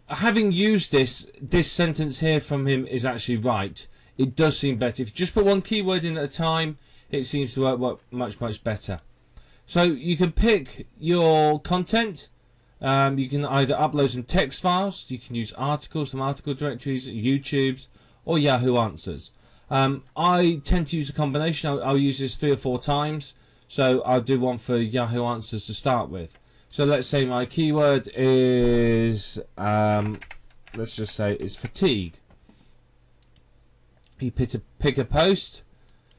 Having used this sentence here from him is actually right. It does seem better. If you just put one keyword in at a time, it seems to work much, much better. So you can pick your content. You can either upload some text files, you can use articles, some article directories, YouTube's, or Yahoo Answers. I tend to use a combination. I'll use this 3 or 4 times. So I'll do one for Yahoo Answers to start with. So let's say my keyword is, let's just say it's fatigue. You pick a post.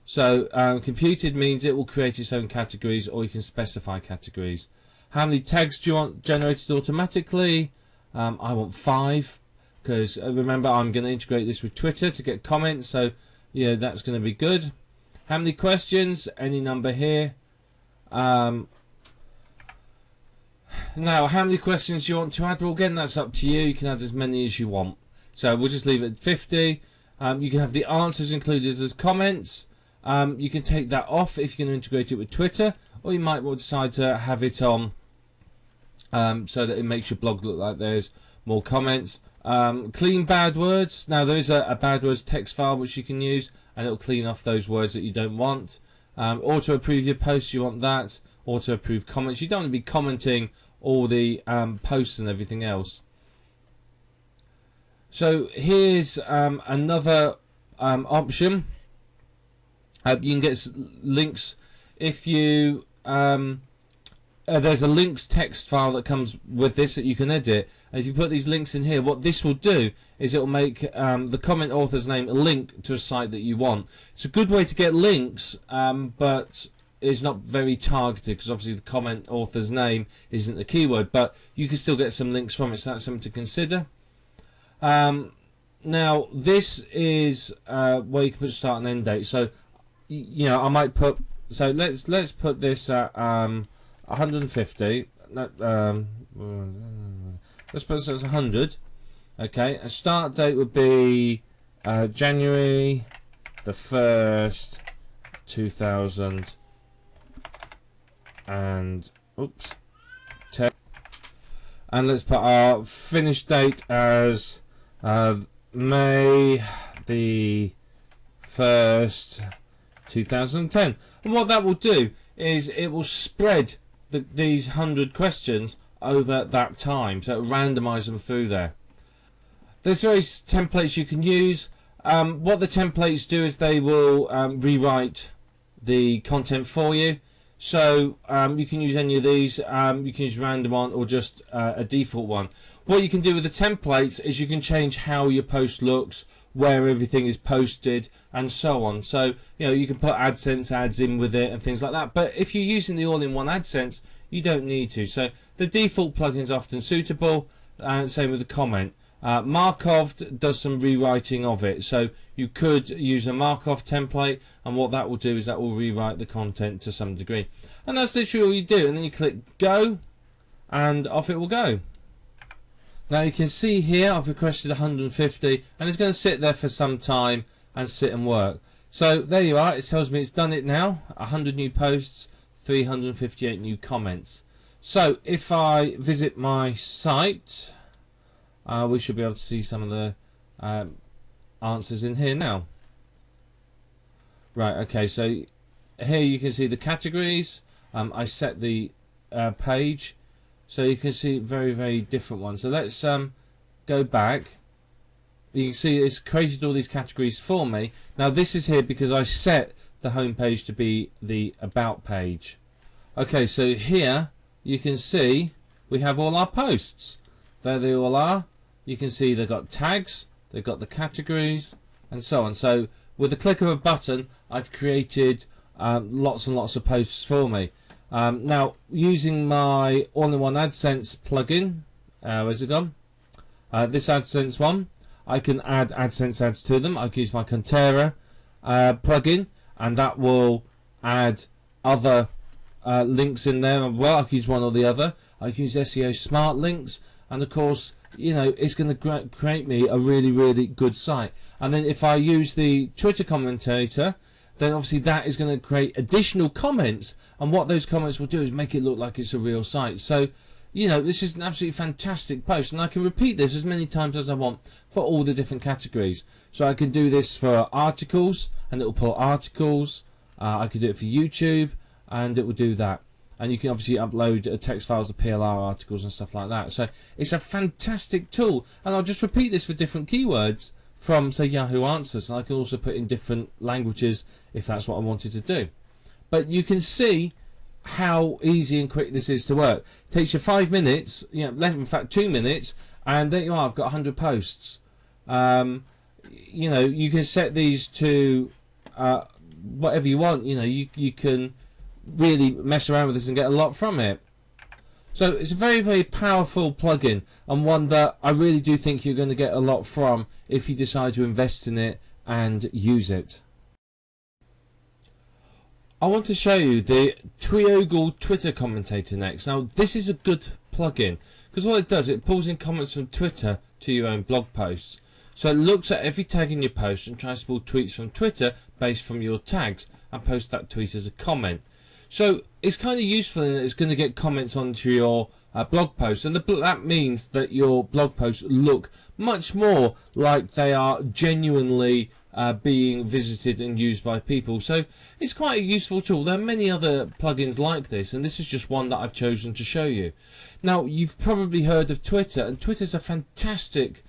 So computed means it will create its own categories, or you can specify categories. How many tags do you want generated automatically? I want 5, because remember I'm going to integrate this with Twitter to get comments, so yeah, that's going to be good. How many questions? Any number here. Now, how many questions do you want to add? Well, again, that's up to you. You can add as many as you want. So we'll just leave it at 50. You can have the answers included as comments. You can take that off if you're going to integrate it with Twitter, or you might well decide to have it on so that it makes your blog look like there's more comments. Clean bad words. Now there is a bad words text file which you can use, and it'll clean off those words that you don't want. Auto approve your posts, you want that. Auto approve comments. You don't want to be commenting all the posts and everything else. So here's another option. You can get links if you there's a links text file that comes with this that you can edit. And if you put these links in here, what this will do is it will make the comment author's name a link to a site that you want. It's a good way to get links, but it's not very targeted because obviously the comment author's name isn't the keyword, but you can still get some links from it, so that's something to consider. Now this is where you can put start and end date. So you know, I might put, so let's put this at 150. Let's put this as 100. Okay, a start date would be January the 1st, 2000 and 10. And let's put our finish date as May the 1st, 2010. And what that will do is it will spread these 100 questions over that time, so it'll randomize them through there. There's various templates you can use. What the templates do is they will rewrite the content for you. So you can use any of these. You can use random one or just a default one. What you can do with the templates is you can change how your post looks, where everything is posted, and so on. So you know, you can put AdSense ads in with it and things like that. But if you're using the all-in-one AdSense, you don't need to. So the default plugin is often suitable, and same with the comment. Markov does some rewriting of it, so you could use a Markov template, and what that will do is that will rewrite the content to some degree. And that's literally all you do, and then you click go, and off it will go. Now you can see here I've requested 150, and it's going to sit there for some time and sit and work. So there you are, it tells me it's done it now. 100 new posts, 358 new comments. So if I visit my site, we should be able to see some of the answers in here now. Right, okay, so here you can see the categories. I set the page, so you can see very, very different ones. So let's go back. You can see it's created all these categories for me. Now this is here because I set the home page to be the about page. Okay, so here you can see we have all our posts. There they all are. You can see they've got tags, they've got the categories, and so on. So with the click of a button, I've created lots and lots of posts for me. Now using my all-in-one AdSense plugin, where's it gone? This AdSense one, I can add AdSense ads to them. I can use my Contera plugin, and that will add other links in there. Well, I can use one or the other. I can use SEO smart links, and of course, you know, it's going to create me a really, really good site. And then if I use the Twitter commentator, then obviously that is going to create additional comments, and what those comments will do is make it look like it's a real site. So, you know, this is an absolutely fantastic post, and I can repeat this as many times as I want for all the different categories. So I can do this for articles, and it will pull articles. I could do it for YouTube, and it will do that. And you can obviously upload text files to PLR articles and stuff like that. So it's a fantastic tool, and I'll just repeat this for different keywords from, say, Yahoo Answers, and I can also put in different languages if that's what I wanted to do. But you can see how easy and quick this is to work. It takes you 5 minutes, you know, in fact 2 minutes, and there you are. I've got 100 posts. You know, you can set these to whatever you want. You know, you can really mess around with this and get a lot from it. So it's a very, very powerful plugin, and one that I really do think you're going to get a lot from if you decide to invest in it and use it. I want to show you the Tweogle Twitter commentator next. Now this is a good plugin because what it does, it pulls in comments from Twitter to your own blog posts. So it looks at every tag in your post and tries to pull tweets from Twitter based from your tags. and post that tweet as a comment. So it's kind of useful in that it's going to get comments onto your blog post, and that means that your blog posts look much more like they are genuinely being visited and used by people. So it's quite a useful tool. There are many other plugins like this, and this is just one that I've chosen to show you. Now, you've probably heard of Twitter, and Twitter's a fantastic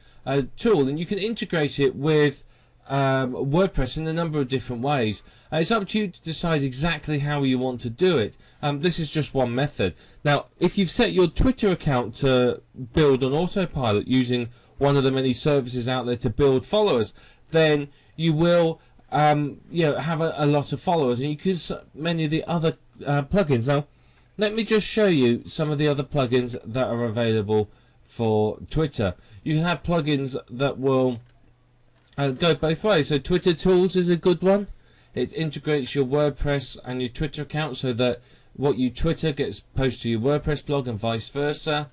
tool, and you can integrate it with WordPress in a number of different ways. It's up to you to decide exactly how you want to do it. This is just one method. Now, if you've set your Twitter account to build on autopilot using one of the many services out there to build followers, then you will have a lot of followers, and you can use many of the other plugins. Now, let me just show you some of the other plugins that are available for Twitter. You can have plugins that will go both ways. So Twitter Tools is a good one. It integrates your WordPress and your Twitter account so that what you Twitter gets posted to your WordPress blog and vice versa.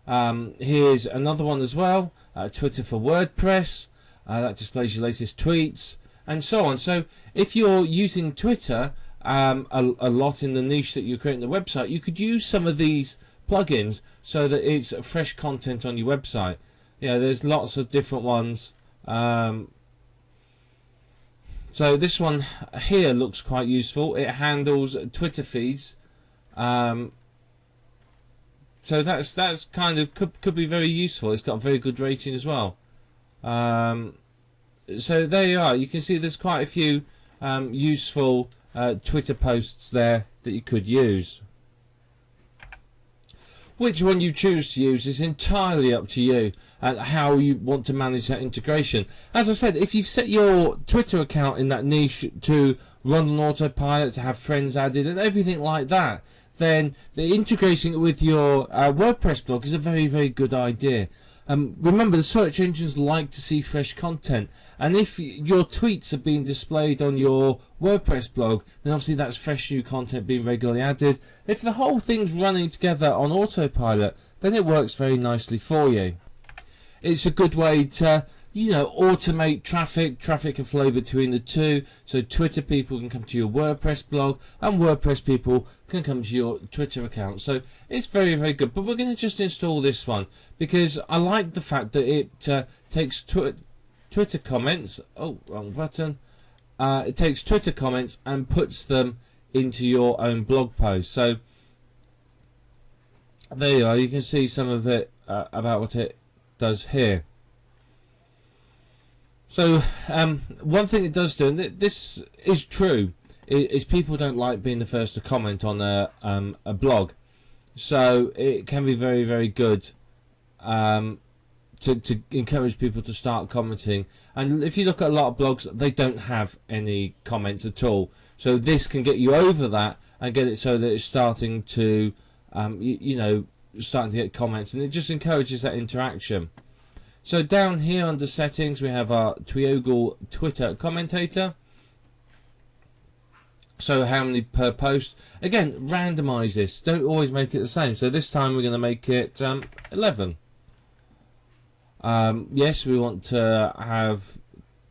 Here's another one as well, Twitter for WordPress. That displays your latest tweets and so on. So if you're using Twitter a lot in the niche that you're creating the website, you could use some of these plugins so that it's fresh content on your website. There's lots of different ones. So this one here looks quite useful. It handles Twitter feeds. So that's kind of could be very useful. It's got a very good rating as well. So there you are. You can see there's quite a few useful Twitter posts there that you could use. Which one you choose to use is entirely up to you and how you want to manage that integration. As I said, if you've set your Twitter account in that niche to run on autopilot, to have friends added and everything like that, then integrating it with your WordPress blog is a very, very good idea. Remember, the search engines like to see fresh content, and if your tweets are being displayed on your WordPress blog, then obviously that's fresh new content being regularly added. If the whole thing's running together on autopilot, then it works very nicely for you. It's a good way to automate traffic can flow between the two, so Twitter people can come to your WordPress blog and WordPress people can come to your Twitter account. So it's very, very good. But we're going to just install this one because I like the fact that it takes Twitter comments. Oh, wrong button. It takes Twitter comments and puts them into your own blog post. So there you are. You can see some of it about what it does here. So one thing it does do, and this is true, is people don't like being the first to comment on a blog. So it can be very, very good to encourage people to start commenting. And if you look at a lot of blogs, they don't have any comments at all. So this can get you over that and get it so that it's starting to, starting to get comments, and it just encourages that interaction. So down here under settings we have our Twioggle Twitter commentator. So how many per post? Again, randomize this. Don't always make it the same. So this time we're going to make it 11. Yes, we want to have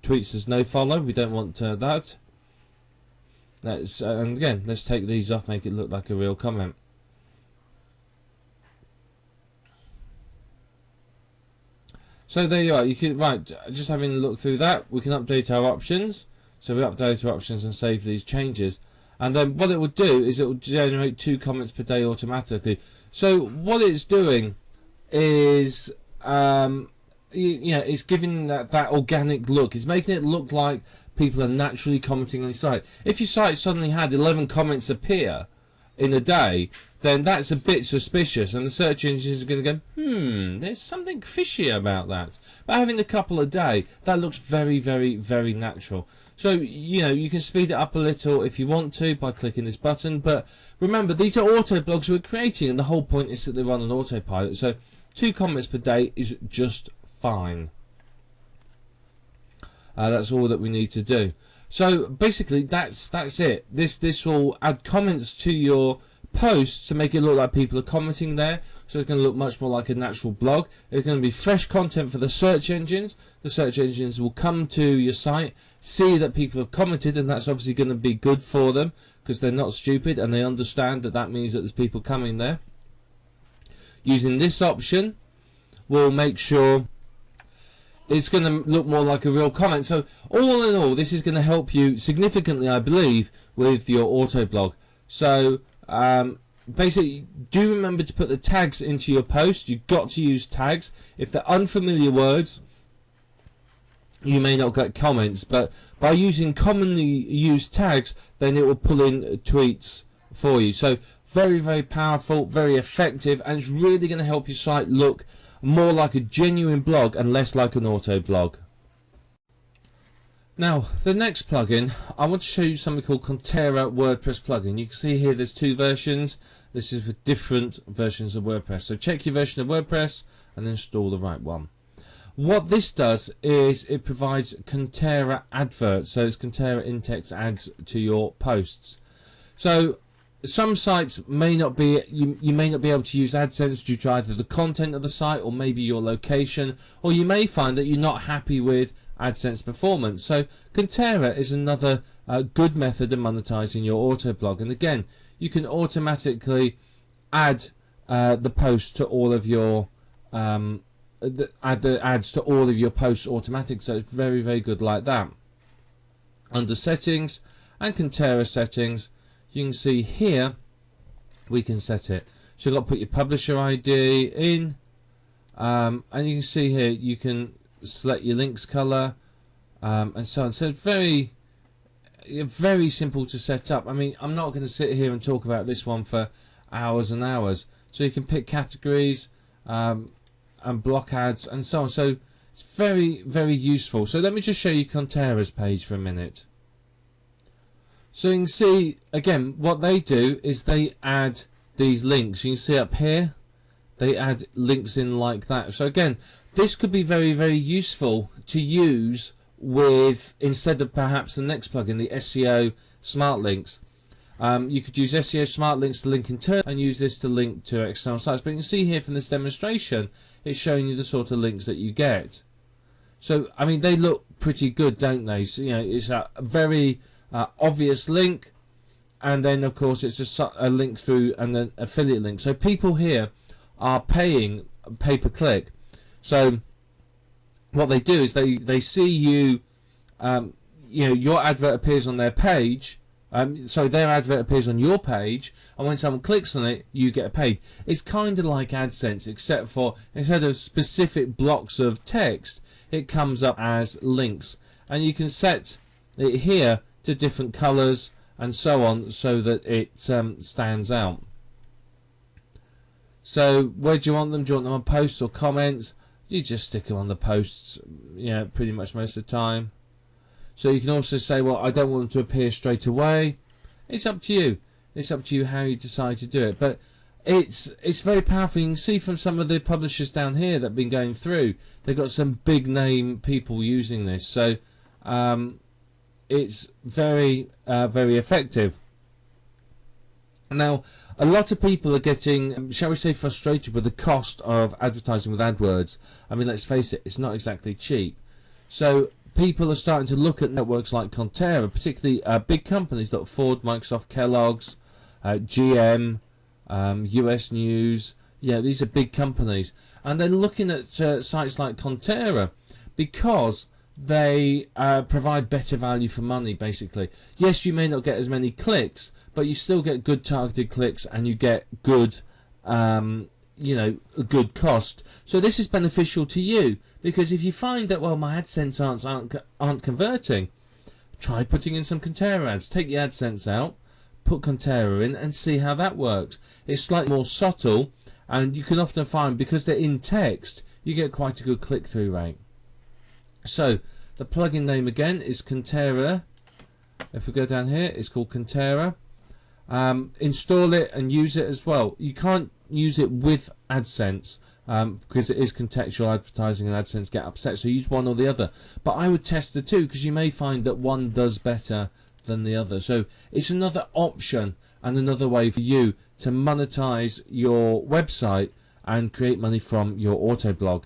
tweets as no follow. We don't want that. And again, let's take these off, make it look like a real comment. So there you are. You can just having a look through that. We can update our options. So we update our options and save these changes. And then what it will do is it will generate 2 comments per day automatically. So what it's doing is it's giving that organic look. It's making it look like people are naturally commenting on your site. If your site suddenly had 11 comments appear in a day, then that's a bit suspicious, and the search engines are going to go, there's something fishy about that. But having a couple a day, that looks very, very, very natural. So, you can speed it up a little if you want to by clicking this button, but remember, these are auto blogs we're creating, and the whole point is that they run on autopilot. So 2 comments per day is just fine. That's all that we need to do. So basically that's it. This will add comments to your posts to make it look like people are commenting there, so it's going to look much more like a natural blog. It's going to be fresh content for the search engines. The search engines will come to your site, see that people have commented, and that's obviously going to be good for them because they're not stupid and they understand that that means that there's people coming there. Using this option will make sure it's going to look more like a real comment. So all in all, this is going to help you significantly, I believe, with your auto blog. So basically, do remember to put the tags into your post. You've got to use tags. If they're unfamiliar words, you may not get comments, but by using commonly used tags, then it will pull in tweets for you. So very, very powerful, very effective, and it's really going to help your site look more like a genuine blog and less like an auto blog. Now, the next plugin, I want to show you something called Contera WordPress plugin. You can see here there's two versions. This is for different versions of WordPress. So check your version of WordPress and install the right one. What this does is it provides Contera adverts. So it's Contera in-text ads to your posts. So some sites may not be, you may not be able to use AdSense due to either the content of the site or maybe your location, or you may find that you're not happy with AdSense performance. So Contera is another good method of monetizing your auto blog, and again you can automatically add the post to all of your add the ads to all of your posts automatic. So it's very, very good like that. Under settings and Contera settings, you can see here we can set it. So you've got to put your publisher ID in, and you can see here you can select your links color, and so on. So it's very, very simple to set up. I mean, I'm not going to sit here and talk about this one for hours and hours. So you can pick categories and block ads and so on. So it's very, very useful. So let me just show you Contera's page for a minute. So you can see again what they do is they add these links. You can see up here they add links in like that. So again, this could be very, very useful to use with, instead of perhaps the next plugin, the SEO Smart Links. You could use SEO Smart Links to link internal and use this to link to external sites. But you can see here from this demonstration, it's showing you the sort of links that you get. So I mean, they look pretty good, don't they? So, you know, it's a very obvious link, and then of course it's a link through and then affiliate link. So people here are paying pay per click. So what they do is they see you, you know, your advert appears on their page. So their advert appears on your page, and when someone clicks on it, you get paid. It's kind of like AdSense, except for instead of specific blocks of text, it comes up as links, and you can set it here to different colors and so on, so that it stands out. So where do you want them? Do you want them on posts or comments? You just stick them on the posts, yeah, pretty much most of the time. So you can also say, well, I don't want them to appear straight away. It's up to you. It's up to you how you decide to do it. But it's very powerful. You can see from some of the publishers down here that have been going through, they've got some big name people using this. So it's very, very effective. Now, a lot of people are getting, shall we say, frustrated with the cost of advertising with AdWords. I mean, let's face it, it's not exactly cheap. So people are starting to look at networks like Contera, particularly big companies like Ford, Microsoft, Kellogg's, GM, US News. Yeah, these are big companies, and they're looking at sites like Contera because they provide better value for money. Basically, yes, you may not get as many clicks, but you still get good targeted clicks, and you get good, you know, a good cost. So this is beneficial to you, because if you find that, well, my AdSense aren't converting, try putting in some Contera ads. Take your AdSense out, put Contera in, and see how that works. It's slightly more subtle, and you can often find, because they're in text, you get quite a good click-through rate. So the plugin name again is Contera. If we go down here, it's called Contera. Install it and use it as well. You can't use it with AdSense because it is contextual advertising, and AdSense get upset, so use one or the other. But I would test the two, because you may find that one does better than the other. So it's another option and another way for you to monetize your website and create money from your auto blog.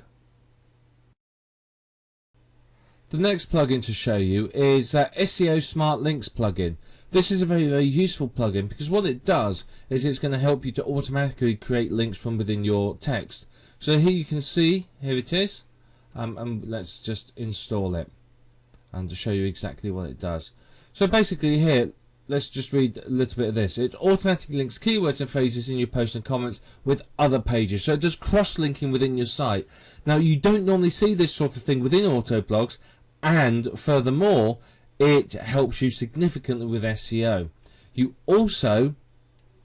The next plugin to show you is SEO Smart Links plugin. This is a very, very useful plugin because what it does is it's going to help you to automatically create links from within your text. So here you can see, here it is, and let's just install it and to show you exactly what it does. So basically here, let's just read a little bit of this. It automatically links keywords and phrases in your posts and comments with other pages. So it does cross-linking within your site. Now you don't normally see this sort of thing within auto blogs, and furthermore, it helps you significantly with SEO. You also,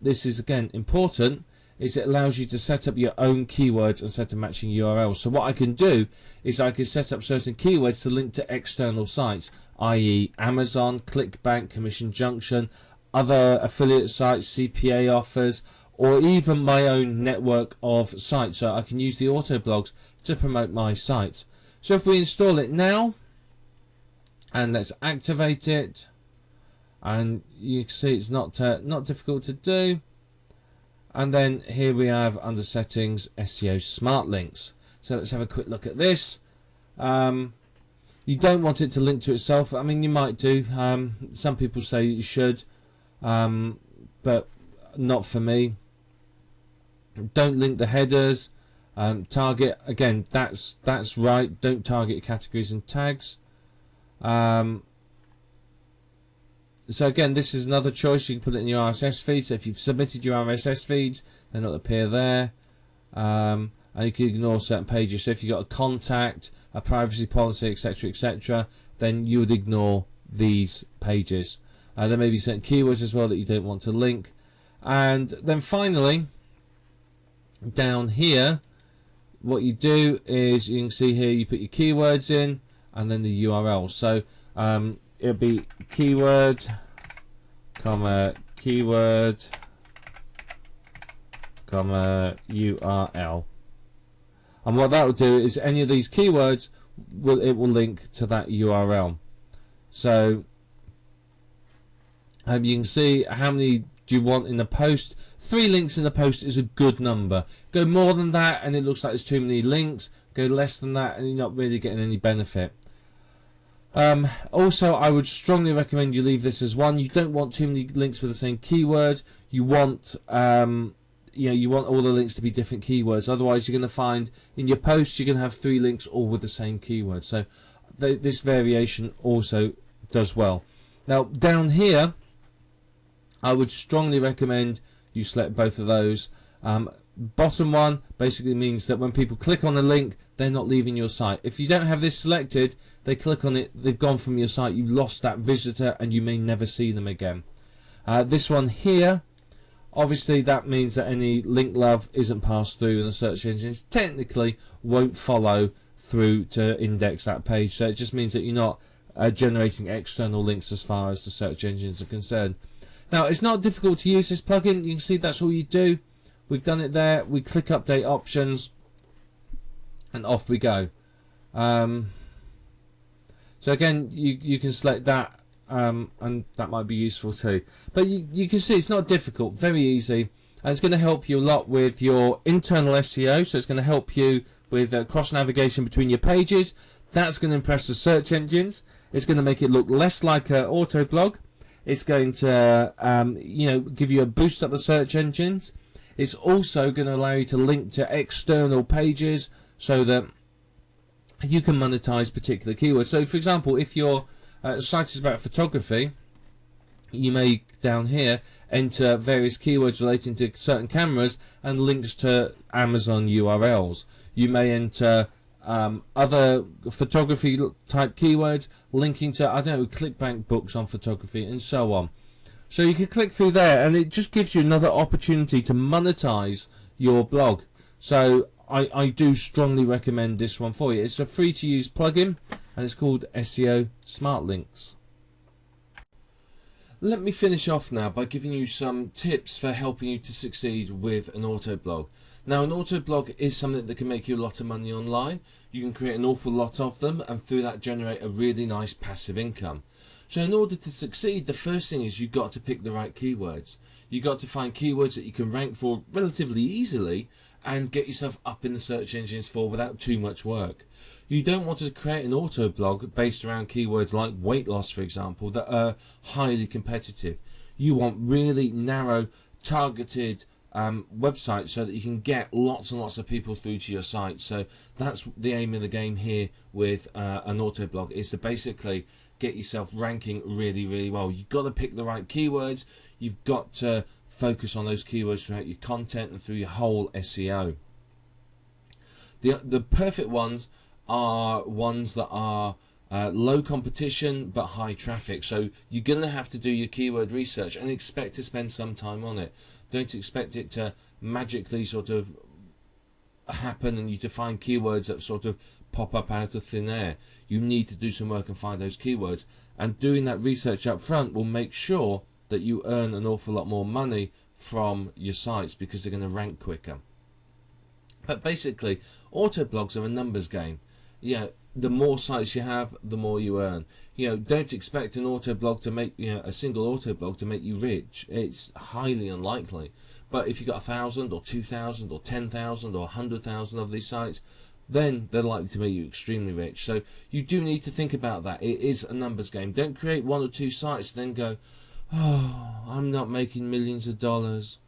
this is again important, is it allows you to set up your own keywords and set a matching URL. So what I can do is I can set up certain keywords to link to external sites, i.e. Amazon, ClickBank, Commission Junction, other affiliate sites, CPA offers, or even my own network of sites. So I can use the auto blogs to promote my sites. So if we install it now, and let's activate it, and you can see it's not difficult to do. And then here we have under settings SEO Smart Links. So let's have a quick look at this. You don't want it to link to itself. I mean, you might do. Some people say you should, but not for me. Don't link the headers. Target, again, that's right. Don't target categories and tags. So again, this is another choice. You can put it in your RSS feed. So if you've submitted your RSS feeds, then it'll appear there. And you can ignore certain pages. So if you've got a contact, a privacy policy, etc., etc., then you would ignore these pages. There may be certain keywords as well that you don't want to link. And then finally, down here, what you do is you can see here you put your keywords in and then the URL. So it'll be keyword, comma, keyword, comma, URL. And what that will do is any of these keywords will link to that URL. So you can see how many do you want in the post. 3 links in the post is a good number. Go more than that and it looks like there's too many links. Go less than that and you're not really getting any benefit. Also, I would strongly recommend you leave this as 1. You don't want too many links with the same keyword. You want you want all the links to be different keywords. Otherwise, you're going to find in your post you're going to have 3 links all with the same keyword. So this variation also does well. Now down here, I would strongly recommend you select both of those. Bottom one basically means that when people click on a link, they're not leaving your site. If you don't have this selected, they click on it, they've gone from your site, you've lost that visitor and you may never see them again. This one here, obviously that means that any link love isn't passed through and the search engines technically won't follow through to index that page. So it just means that you're not generating external links as far as the search engines are concerned. Now it's not difficult to use this plugin. You can see that's all you do. We've done it there. We click update options and off we go. So again, you can select that and that might be useful too. But you can see it's not difficult, very easy, and it's going to help you a lot with your internal SEO. So it's going to help you with cross navigation between your pages. That's going to impress the search engines. It's going to make it look less like an auto blog. It's going to give you a boost up the search engines. It's also going to allow you to link to external pages so that you can monetize particular keywords. So for example, if your site is about photography, you may down here enter various keywords relating to certain cameras and links to Amazon URLs. You may enter other photography type keywords linking to, I don't know, ClickBank books on photography and so on. So you can click through there and it just gives you another opportunity to monetize your blog. So I do strongly recommend this one for you. It's a free to use plugin and it's called SEO Smart Links. Let me finish off now by giving you some tips for helping you to succeed with an auto blog. Now an auto blog is something that can make you a lot of money online. You can create an awful lot of them and through that generate a really nice passive income. So in order to succeed, the first thing is you've got to pick the right keywords. You've got to find keywords that you can rank for relatively easily and get yourself up in the search engines for without too much work. You don't want to create an auto blog based around keywords like weight loss, for example, that are highly competitive. You want really narrow, targeted websites so that you can get lots and lots of people through to your site. So that's the aim of the game here with an auto blog, is to basically get yourself ranking really, really well. You've got to pick the right keywords. You've got to focus on those keywords throughout your content and through your whole SEO. The perfect ones are ones that are low competition but high traffic. So you're going to have to do your keyword research and expect to spend some time on it. Don't expect it to magically sort of happen and you to find keywords that sort of pop up out of thin air. You need to do some work and find those keywords, and doing that research up front will make sure that you earn an awful lot more money from your sites because they're going to rank quicker. But basically, auto blogs are a numbers game. The more sites you have, the more you earn. Don't expect an auto blog to make, a single auto blog to make you rich. It's highly unlikely. But if you've got 1,000 or 2,000 or 10,000 or 100,000 of these sites, then they're likely to make you extremely rich. So you do need to think about that. It is a numbers game. Don't create 1 or 2 sites and then go, oh, I'm not making millions of dollars.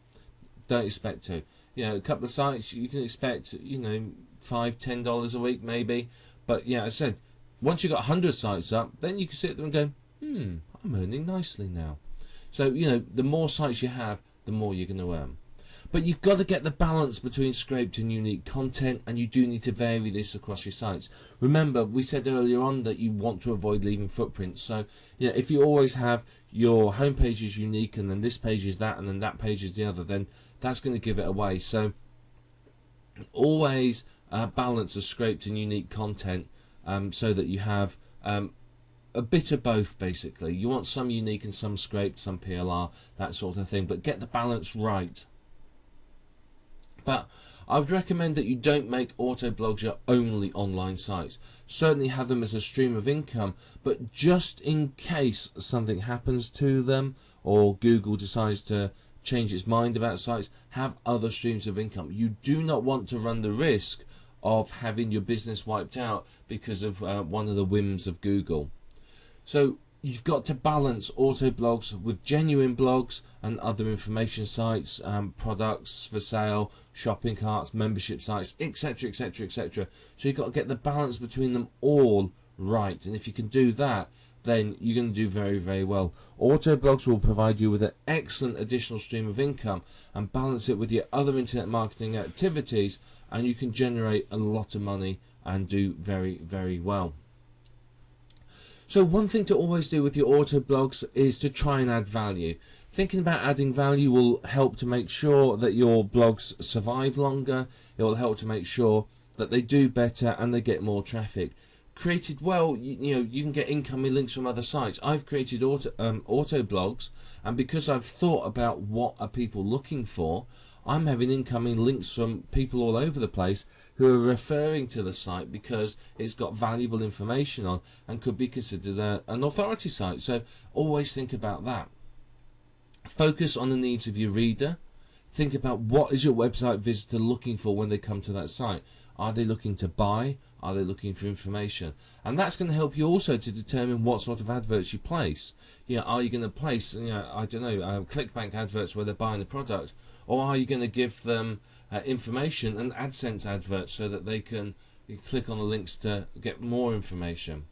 Don't expect to. A couple of sites you can expect, $5, $10 a week maybe. But as I said, once you've got 100 sites up, then you can sit there and go, I'm earning nicely now. So, the more sites you have, the more you're going to earn. But you've got to get the balance between scraped and unique content, and you do need to vary this across your sites. Remember, we said earlier on that you want to avoid leaving footprints. So, if you always have your home page is unique, and then this page is that, and then that page is the other, then that's going to give it away. So, always balance the scraped and unique content so that you have a bit of both. Basically, you want some unique and some scraped, some PLR, that sort of thing, but get the balance right. But I would recommend that you don't make auto blogs your only online sites. Certainly have them as a stream of income, but just in case something happens to them or Google decides to change its mind about sites, have other streams of income. You do not want to run the risk of having your business wiped out because of one of the whims of Google. So you've got to balance auto blogs with genuine blogs and other information sites, products for sale, shopping carts, membership sites, etc, etc, etc. So you've got to get the balance between them all right, and if you can do that, then you're going to do very, very well. Auto blogs will provide you with an excellent additional stream of income, and balance it with your other internet marketing activities, and you can generate a lot of money and do very, very well. So one thing to always do with your auto blogs is to try and add value. Thinking about adding value will help to make sure that your blogs survive longer. It will help to make sure that they do better and they get more traffic. Created well, you can get incoming links from other sites. I've created auto blogs, and because I've thought about what are people looking for, I'm having incoming links from people all over the place who are referring to the site because it's got valuable information on and could be considered an authority site. So always think about that. Focus on the needs of your reader. Think about what is your website visitor looking for when they come to that site. Are they looking to buy? Are they looking for information? And that's going to help you also to determine what sort of adverts you place. Are you going to place, I don't know, ClickBank adverts where they're buying a product, or are you going to give them information and AdSense adverts so that they can click on the links to get more information?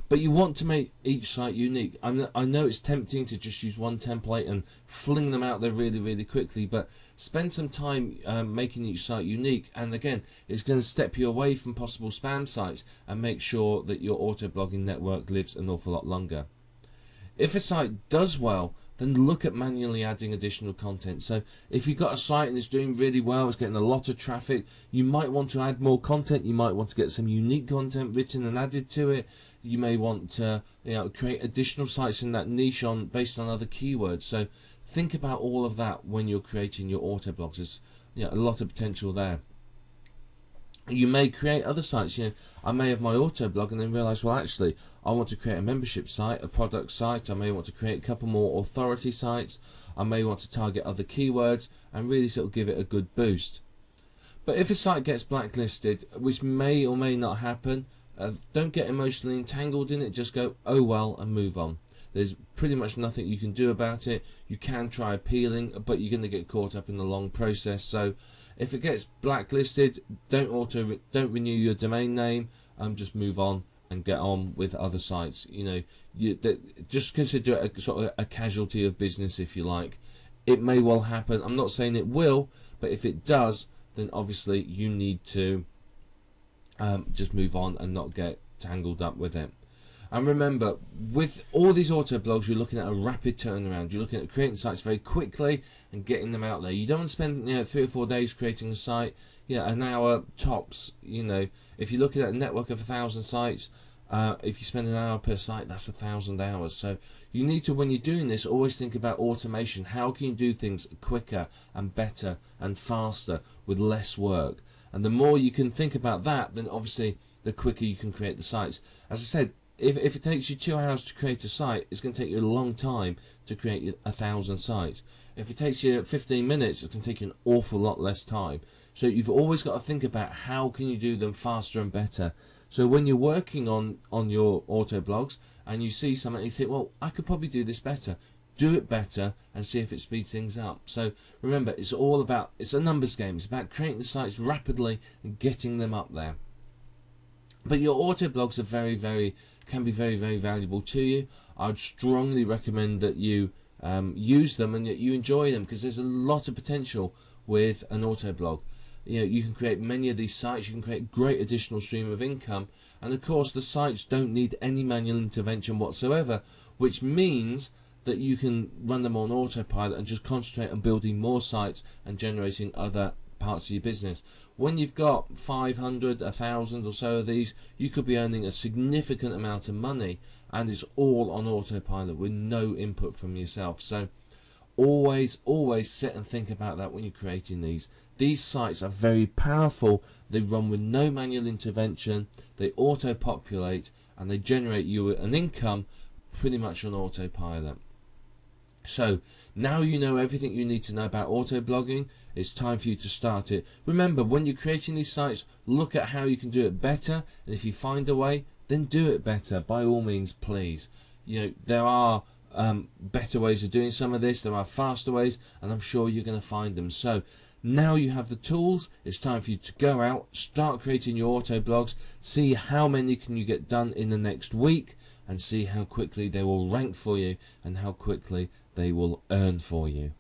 But you want to make each site unique. I know it's tempting to just use one template and fling them out there really, really quickly, but spend some time making each site unique, and again, it's going to step you away from possible spam sites and make sure that your auto blogging network lives an awful lot longer. If a site does well, then look at manually adding additional content. So if you've got a site and it's doing really well, it's getting a lot of traffic, you might want to add more content. You might want to get some unique content written and added to it. You may want to create additional sites in that niche based on other keywords. So think about all of that when you're creating your auto blogs. There's a lot of potential there. You may create other sites. I may have my auto blog and then realize, well, actually I want to create a membership site, a product site. I may want to create a couple more authority sites. I may want to target other keywords and really sort of give it a good boost. But if a site gets blacklisted, which may or may not happen, don't get emotionally entangled in it. Just go, oh well, and move on. There's pretty much nothing you can do about it. You can try appealing, but you're going to get caught up in the long process. So if it gets blacklisted, don't renew your domain name. Just move on and get on with other sites. Just consider it a sort of a casualty of business, if you like. It may well happen. I'm not saying it will, but if it does, then obviously you need to just move on and not get tangled up with it. And remember, with all these auto blogs, you're looking at a rapid turnaround. You're looking at creating sites very quickly and getting them out there. You don't want to spend 3 or 4 days creating a site. An hour tops. If you're looking at a network of 1,000 sites, if you spend an hour per site, that's 1,000 hours. So you need to, when you're doing this, always think about automation. How can you do things quicker and better and faster with less work? And the more you can think about that, then obviously the quicker you can create the sites. As I said, if it takes you 2 hours to create a site, it's going to take you a long time to create 1,000 sites. If it takes you 15 minutes, it's going to take you an awful lot less time. So you've always got to think about how can you do them faster and better. So when you're working on your auto blogs and you see something, you think, well, I could probably do this better. Do it better and see if it speeds things up. So remember, it's a numbers game. It's about creating the sites rapidly and getting them up there. But your auto blogs are can be very, very valuable to you. I'd strongly recommend that you use them and that you enjoy them, because there's a lot of potential with an auto blog. You can create many of these sites. You can create great additional stream of income, and of course the sites don't need any manual intervention whatsoever, which means that you can run them on autopilot and just concentrate on building more sites and generating other parts of your business. When you've got 500, 1,000 or so of these, you could be earning a significant amount of money, and it's all on autopilot with no input from yourself. So always sit and think about that when you're creating these. These sites are very powerful. They run with no manual intervention, they auto-populate, and they generate you an income pretty much on autopilot. So now you know everything you need to know about auto blogging. It's time for you to start it. Remember, when you're creating these sites, look at how you can do it better, and if you find a way, then do it better. By all means, please. There are better ways of doing some of this. There are faster ways, and I'm sure you're going to find them. So now you have the tools. It's time for you to go out, start creating your auto blogs, see how many can you get done in the next week, and see how quickly they will rank for you and how quickly they will earn for you.